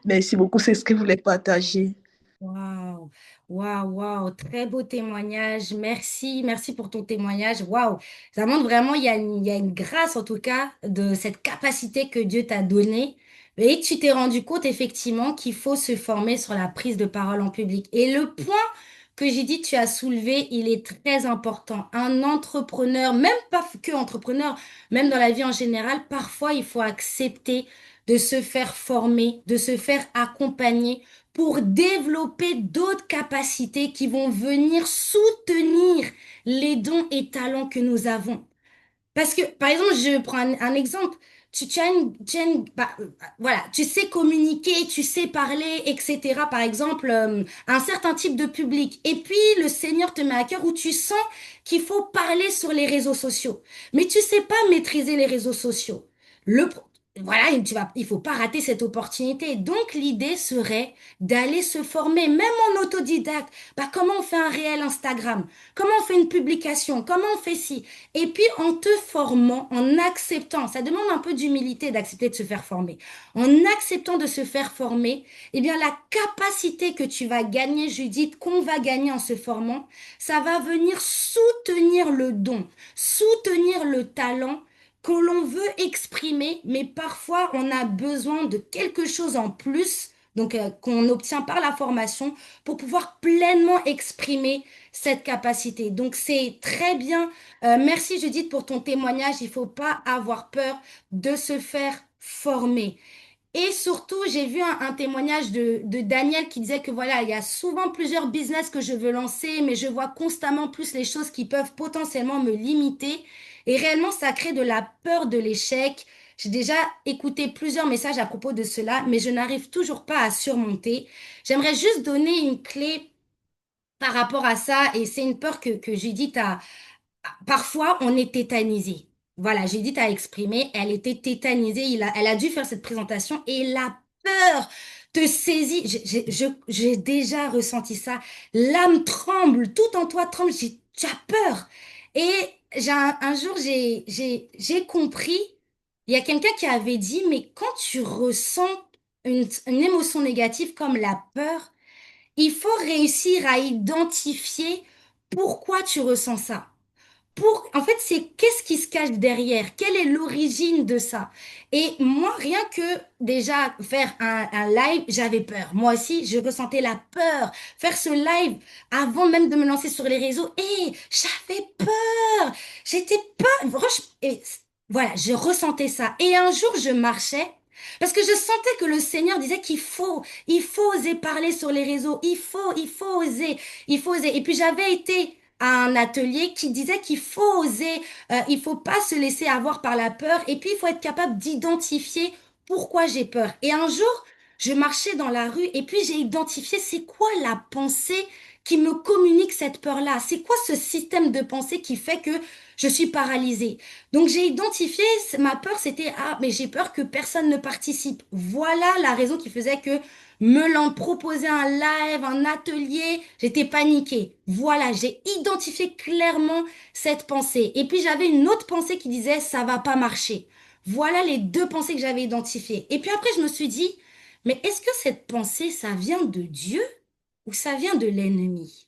Merci beaucoup, c'est ce que je voulais partager. Waouh, waouh, waouh, très beau témoignage. Merci, merci pour ton témoignage. Waouh, ça montre vraiment, il y a une grâce en tout cas de cette capacité que Dieu t'a donnée. Et tu t'es rendu compte effectivement qu'il faut se former sur la prise de parole en public. Et le point que j'ai dit, tu as soulevé, il est très important. Un entrepreneur, même pas que entrepreneur, même dans la vie en général, parfois il faut accepter de se faire former, de se faire accompagner pour développer d'autres capacités qui vont venir soutenir les dons et talents que nous avons. Parce que, par exemple, je prends un exemple. Voilà, tu sais communiquer, tu sais parler, etc. Par exemple, un certain type de public. Et puis, le Seigneur te met à cœur où tu sens qu'il faut parler sur les réseaux sociaux. Mais tu sais pas maîtriser les réseaux sociaux. Le, pro- voilà, il faut pas rater cette opportunité. Donc, l'idée serait d'aller se former, même en autodidacte. Bah, comment on fait un réel Instagram? Comment on fait une publication? Comment on fait ci? Et puis en te formant, en acceptant, ça demande un peu d'humilité d'accepter de se faire former. En acceptant de se faire former, eh bien la capacité que tu vas gagner, Judith, qu'on va gagner en se formant, ça va venir soutenir le don, soutenir le talent que l'on veut exprimer, mais parfois on a besoin de quelque chose en plus, donc qu'on obtient par la formation, pour pouvoir pleinement exprimer cette capacité. Donc c'est très bien. Merci Judith pour ton témoignage. Il faut pas avoir peur de se faire former. Et surtout, j'ai vu un témoignage de Daniel qui disait que voilà, il y a souvent plusieurs business que je veux lancer, mais je vois constamment plus les choses qui peuvent potentiellement me limiter. Et réellement, ça crée de la peur de l'échec. J'ai déjà écouté plusieurs messages à propos de cela, mais je n'arrive toujours pas à surmonter. J'aimerais juste donner une clé par rapport à ça, et c'est une peur que Judith a. Parfois, on est tétanisé. Voilà, Judith a exprimé, elle était tétanisée, elle a dû faire cette présentation et la peur te saisit. J'ai déjà ressenti ça. L'âme tremble, tout en toi tremble, tu as peur. Et un jour, j'ai compris, il y a quelqu'un qui avait dit, mais quand tu ressens une émotion négative comme la peur, il faut réussir à identifier pourquoi tu ressens ça. En fait, c'est qu'est-ce qui se cache derrière? Quelle est l'origine de ça? Et moi, rien que déjà faire un live, j'avais peur. Moi aussi, je ressentais la peur. Faire ce live avant même de me lancer sur les réseaux, et j'avais peur. J'étais pas, voilà, je ressentais ça. Et un jour, je marchais. Parce que je sentais que le Seigneur disait il faut oser parler sur les réseaux, il faut oser. Et puis j'avais été à un atelier qui disait qu'il faut oser, il faut pas se laisser avoir par la peur, et puis il faut être capable d'identifier pourquoi j'ai peur. Et un jour, je marchais dans la rue, et puis j'ai identifié c'est quoi la pensée qui me communique cette peur-là, c'est quoi ce système de pensée qui fait que je suis paralysée. Donc j'ai identifié ma peur, c'était ah mais j'ai peur que personne ne participe. Voilà la raison qui faisait que me l'ont proposé un live, un atelier, j'étais paniquée. Voilà, j'ai identifié clairement cette pensée. Et puis j'avais une autre pensée qui disait ça va pas marcher. Voilà les deux pensées que j'avais identifiées. Et puis après, je me suis dit, mais est-ce que cette pensée, ça vient de Dieu ou ça vient de l'ennemi?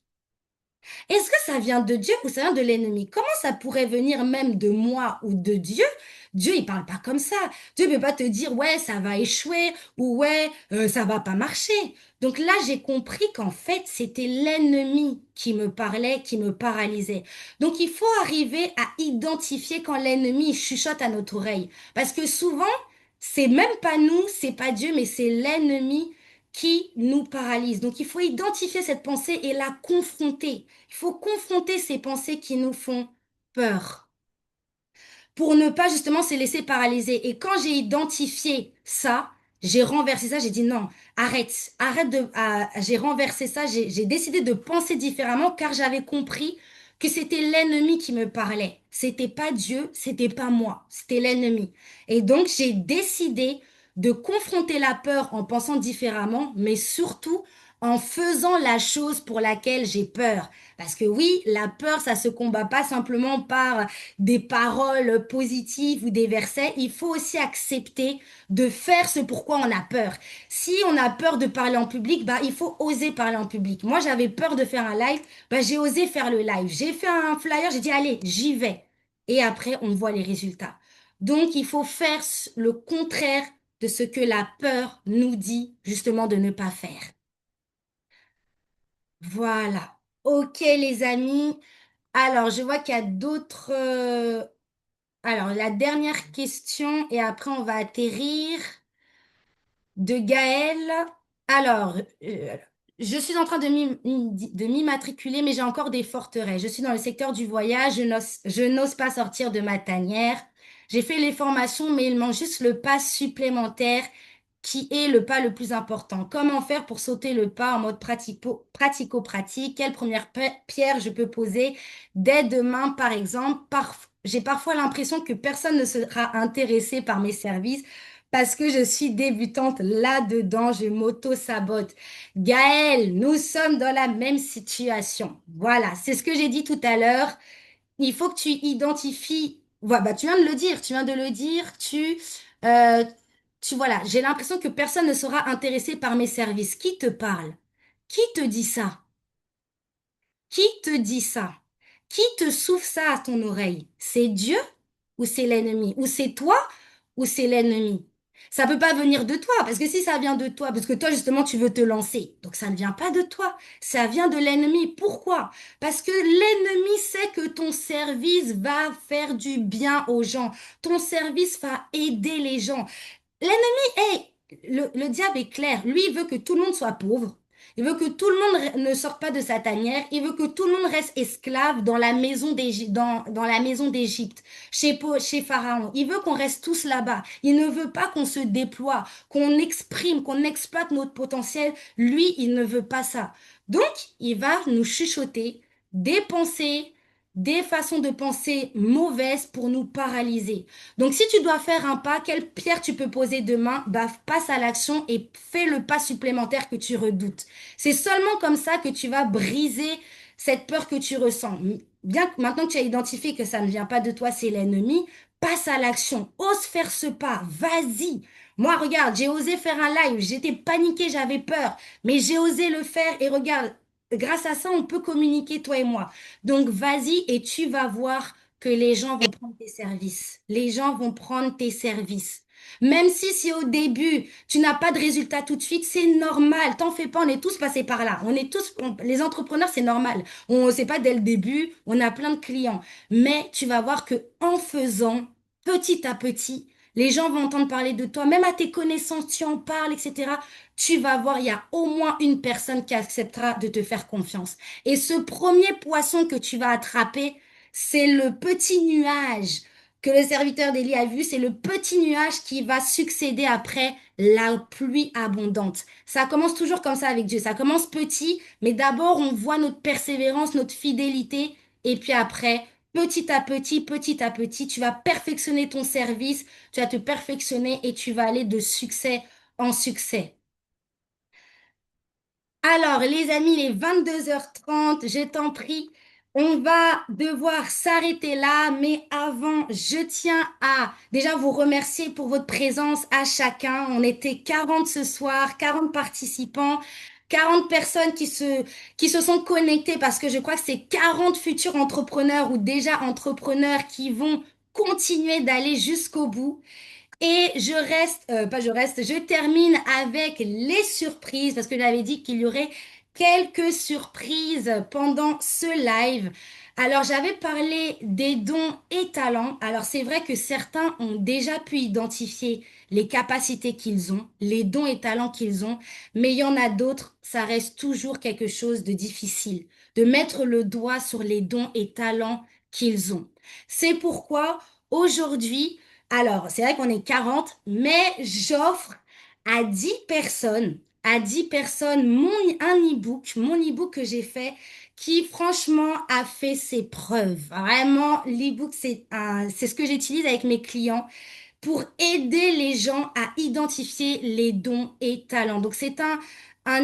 Est-ce que ça vient de Dieu ou ça vient de l'ennemi? Comment ça pourrait venir même de moi ou de Dieu? Dieu, il parle pas comme ça. Dieu ne peut pas te dire, ouais, ça va échouer ou ouais, ça va pas marcher. Donc là, j'ai compris qu'en fait, c'était l'ennemi qui me parlait, qui me paralysait. Donc il faut arriver à identifier quand l'ennemi chuchote à notre oreille. Parce que souvent, c'est même pas nous, c'est pas Dieu, mais c'est l'ennemi qui nous paralyse. Donc il faut identifier cette pensée et la confronter. Il faut confronter ces pensées qui nous font peur pour ne pas justement se laisser paralyser. Et quand j'ai identifié ça, j'ai renversé ça, j'ai dit non, arrête, arrête de... j'ai renversé ça, j'ai décidé de penser différemment car j'avais compris que c'était l'ennemi qui me parlait. C'était pas Dieu, c'était pas moi, c'était l'ennemi. Et donc j'ai décidé de confronter la peur en pensant différemment, mais surtout en faisant la chose pour laquelle j'ai peur. Parce que oui, la peur, ça se combat pas simplement par des paroles positives ou des versets, il faut aussi accepter de faire ce pourquoi on a peur. Si on a peur de parler en public, bah, il faut oser parler en public. Moi, j'avais peur de faire un live, bah, j'ai osé faire le live. J'ai fait un flyer, j'ai dit, allez, j'y vais. Et après, on voit les résultats. Donc, il faut faire le contraire de ce que la peur nous dit justement de ne pas faire. Voilà. Ok, les amis. Alors, je vois qu'il y a d'autres... Alors, la dernière question, et après on va atterrir, de Gaël. Alors, je suis en train de m'immatriculer, mais j'ai encore des forteresses. Je suis dans le secteur du voyage, je n'ose pas sortir de ma tanière. J'ai fait les formations, mais il manque juste le pas supplémentaire qui est le pas le plus important. Comment faire pour sauter le pas en mode pratico-pratique? Quelle première pierre je peux poser dès demain, par exemple? J'ai parfois l'impression que personne ne sera intéressé par mes services parce que je suis débutante là-dedans, je m'auto-sabote. Gaëlle, nous sommes dans la même situation. Voilà, c'est ce que j'ai dit tout à l'heure. Il faut que tu identifies. Voilà, bah, tu viens de le dire, tu viens de le dire. Euh, voilà, j'ai l'impression que personne ne sera intéressé par mes services. Qui te parle? Qui te dit ça? Qui te dit ça? Qui te souffle ça à ton oreille? C'est Dieu ou c'est l'ennemi? Ou c'est toi ou c'est l'ennemi? Ça peut pas venir de toi, parce que si ça vient de toi, parce que toi justement tu veux te lancer, donc ça ne vient pas de toi, ça vient de l'ennemi. Pourquoi? Parce que l'ennemi sait que ton service va faire du bien aux gens, ton service va aider les gens. L'ennemi est, le diable est clair. Lui, il veut que tout le monde soit pauvre. Il veut que tout le monde ne sorte pas de sa tanière. Il veut que tout le monde reste esclave dans la maison d'Égypte, dans la maison d'Égypte, chez Pharaon. Il veut qu'on reste tous là-bas. Il ne veut pas qu'on se déploie, qu'on exprime, qu'on exploite notre potentiel. Lui, il ne veut pas ça. Donc, il va nous chuchoter des pensées, des façons de penser mauvaises pour nous paralyser. Donc, si tu dois faire un pas, quelle pierre tu peux poser demain? Bah, passe à l'action et fais le pas supplémentaire que tu redoutes. C'est seulement comme ça que tu vas briser cette peur que tu ressens. Bien que maintenant que tu as identifié que ça ne vient pas de toi, c'est l'ennemi, passe à l'action. Ose faire ce pas. Vas-y. Moi, regarde, j'ai osé faire un live. J'étais paniquée, j'avais peur. Mais j'ai osé le faire et regarde, grâce à ça, on peut communiquer, toi et moi. Donc, vas-y et tu vas voir que les gens vont prendre tes services. Les gens vont prendre tes services. Même si au début, tu n'as pas de résultat tout de suite, c'est normal. T'en fais pas, on est tous passés par là. On est tous, les entrepreneurs, c'est normal. On sait pas dès le début, on a plein de clients. Mais tu vas voir que en faisant, petit à petit, les gens vont entendre parler de toi. Même à tes connaissances, tu en parles, etc. Tu vas voir, il y a au moins une personne qui acceptera de te faire confiance. Et ce premier poisson que tu vas attraper, c'est le petit nuage que le serviteur d'Élie a vu, c'est le petit nuage qui va succéder après la pluie abondante. Ça commence toujours comme ça avec Dieu. Ça commence petit, mais d'abord on voit notre persévérance, notre fidélité, et puis après, petit à petit, tu vas perfectionner ton service, tu vas te perfectionner et tu vas aller de succès en succès. Alors, les amis, il est 22h30, je t'en prie. On va devoir s'arrêter là, mais avant, je tiens à déjà vous remercier pour votre présence à chacun. On était 40 ce soir, 40 participants, 40 personnes qui se sont connectées parce que je crois que c'est 40 futurs entrepreneurs ou déjà entrepreneurs qui vont continuer d'aller jusqu'au bout. Et je termine avec les surprises parce que j'avais dit qu'il y aurait quelques surprises pendant ce live. Alors, j'avais parlé des dons et talents. Alors, c'est vrai que certains ont déjà pu identifier les capacités qu'ils ont, les dons et talents qu'ils ont, mais il y en a d'autres, ça reste toujours quelque chose de difficile, de mettre le doigt sur les dons et talents qu'ils ont. C'est pourquoi aujourd'hui, alors, c'est vrai qu'on est 40, mais j'offre à 10 personnes un mon e-book que j'ai fait, qui franchement a fait ses preuves. Vraiment, l'e-book, c'est ce que j'utilise avec mes clients pour aider les gens à identifier les dons et talents. Donc, c'est un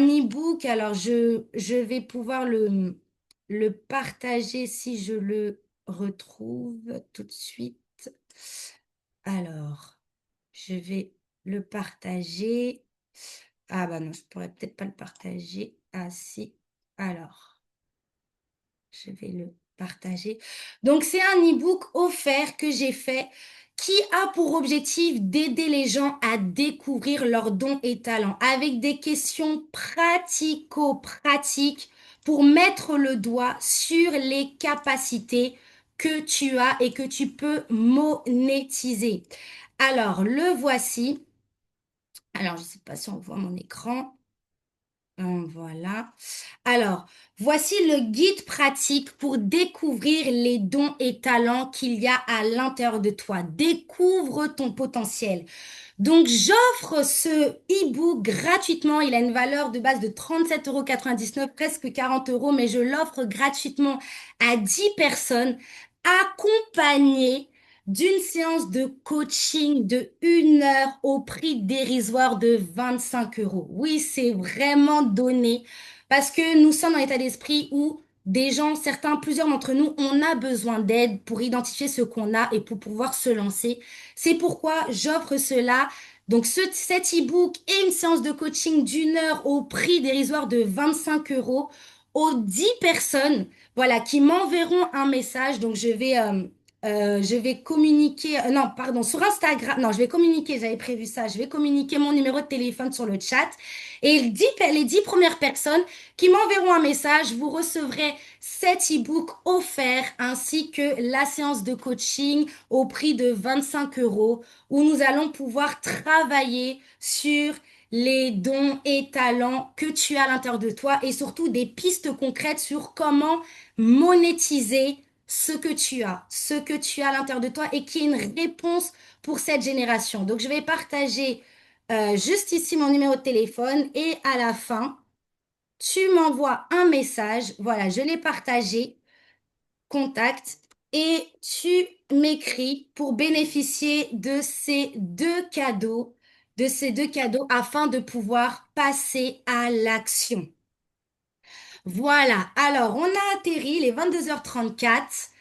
e-book. Alors, je vais pouvoir le partager si je le retrouve tout de suite. Alors, je vais le partager. Ah bah non, je pourrais peut-être pas le partager. Ah si. Alors, je vais le partager. Donc, c'est un e-book offert que j'ai fait qui a pour objectif d'aider les gens à découvrir leurs dons et talents avec des questions pratico-pratiques pour mettre le doigt sur les capacités que tu as et que tu peux monétiser. Alors, le voici. Alors, je ne sais pas si on voit mon écran. Voilà. Alors, voici le guide pratique pour découvrir les dons et talents qu'il y a à l'intérieur de toi. Découvre ton potentiel. Donc, j'offre ce e-book gratuitement. Il a une valeur de base de 37,99 €, presque 40 euros, mais je l'offre gratuitement à 10 personnes accompagnées d'une séance de coaching de 1 heure au prix dérisoire de 25 euros. Oui, c'est vraiment donné parce que nous sommes dans l'état d'esprit où des gens, certains, plusieurs d'entre nous, on a besoin d'aide pour identifier ce qu'on a et pour pouvoir se lancer. C'est pourquoi j'offre cela. Donc, cet e-book et une séance de coaching d'1 heure au prix dérisoire de 25 euros aux 10 personnes, voilà, qui m'enverront un message. Donc, je vais communiquer, non, pardon, sur Instagram. Non, je vais communiquer, j'avais prévu ça. Je vais communiquer mon numéro de téléphone sur le chat. Et les 10 premières personnes qui m'enverront un message, vous recevrez cet e-book offert ainsi que la séance de coaching au prix de 25 euros où nous allons pouvoir travailler sur les dons et talents que tu as à l'intérieur de toi et surtout des pistes concrètes sur comment monétiser ce que tu as à l'intérieur de toi et qui est une réponse pour cette génération. Donc, je vais partager juste ici mon numéro de téléphone et à la fin, tu m'envoies un message. Voilà, je l'ai partagé, contact, et tu m'écris pour bénéficier de ces deux cadeaux afin de pouvoir passer à l'action. Voilà, alors on a atterri, il est 22h34.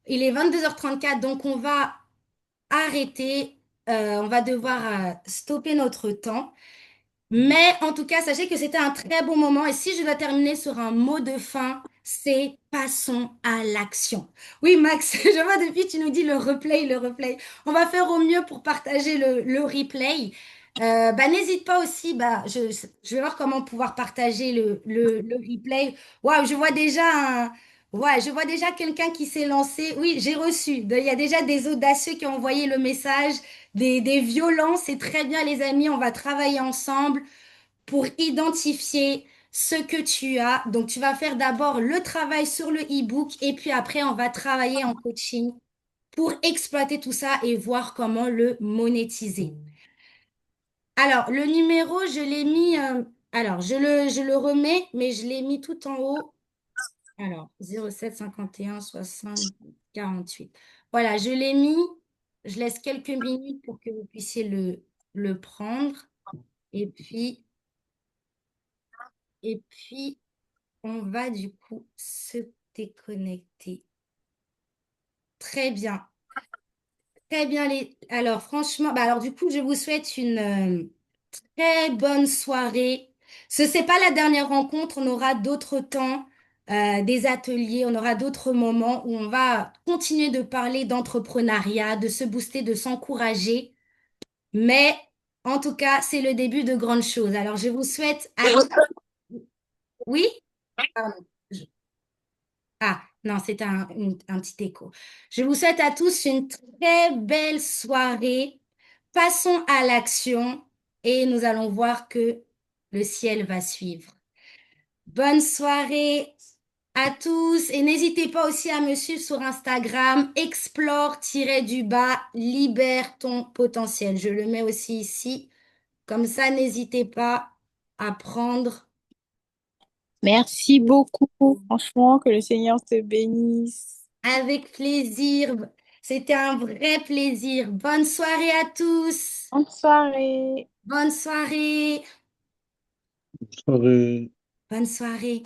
Il est 22h34, donc on va arrêter, on va devoir stopper notre temps. Mais en tout cas, sachez que c'était un très bon moment. Et si je dois terminer sur un mot de fin, c'est passons à l'action. Oui, Max, je vois depuis, tu nous dis le replay, le replay. On va faire au mieux pour partager le replay. Bah, n'hésite pas aussi, bah, je vais voir comment pouvoir partager le replay. Waouh, ouais, je vois déjà quelqu'un qui s'est lancé. Oui, j'ai reçu. Il y a déjà des audacieux qui ont envoyé le message, des violents. C'est très bien, les amis. On va travailler ensemble pour identifier ce que tu as. Donc, tu vas faire d'abord le travail sur le e-book et puis après, on va travailler en coaching pour exploiter tout ça et voir comment le monétiser. Alors, le numéro, je l'ai mis, alors, je le remets, mais je l'ai mis tout en haut. Alors, 07 51 60 48. Voilà, je l'ai mis. Je laisse quelques minutes pour que vous puissiez le prendre. Et puis, Et puis, on va du coup se déconnecter. Très bien. Très bien. Alors, franchement, bah alors du coup, je vous souhaite une très bonne soirée. Ce n'est pas la dernière rencontre, on aura d'autres temps, des ateliers, on aura d'autres moments où on va continuer de parler d'entrepreneuriat, de se booster, de s'encourager. Mais en tout cas, c'est le début de grandes choses. Alors, je vous souhaite à... Oui? Pardon. Je- Ah, non, c'est un petit écho. Je vous souhaite à tous une très belle soirée. Passons à l'action et nous allons voir que le ciel va suivre. Bonne soirée à tous et n'hésitez pas aussi à me suivre sur Instagram, explore-du-bas, libère ton potentiel. Je le mets aussi ici. Comme ça, n'hésitez pas à prendre Merci beaucoup. Franchement, que le Seigneur te bénisse. avec plaisir. C'était un vrai plaisir. Bonne soirée à tous. Bonne soirée. Bonne soirée. Soirée. Bonne soirée.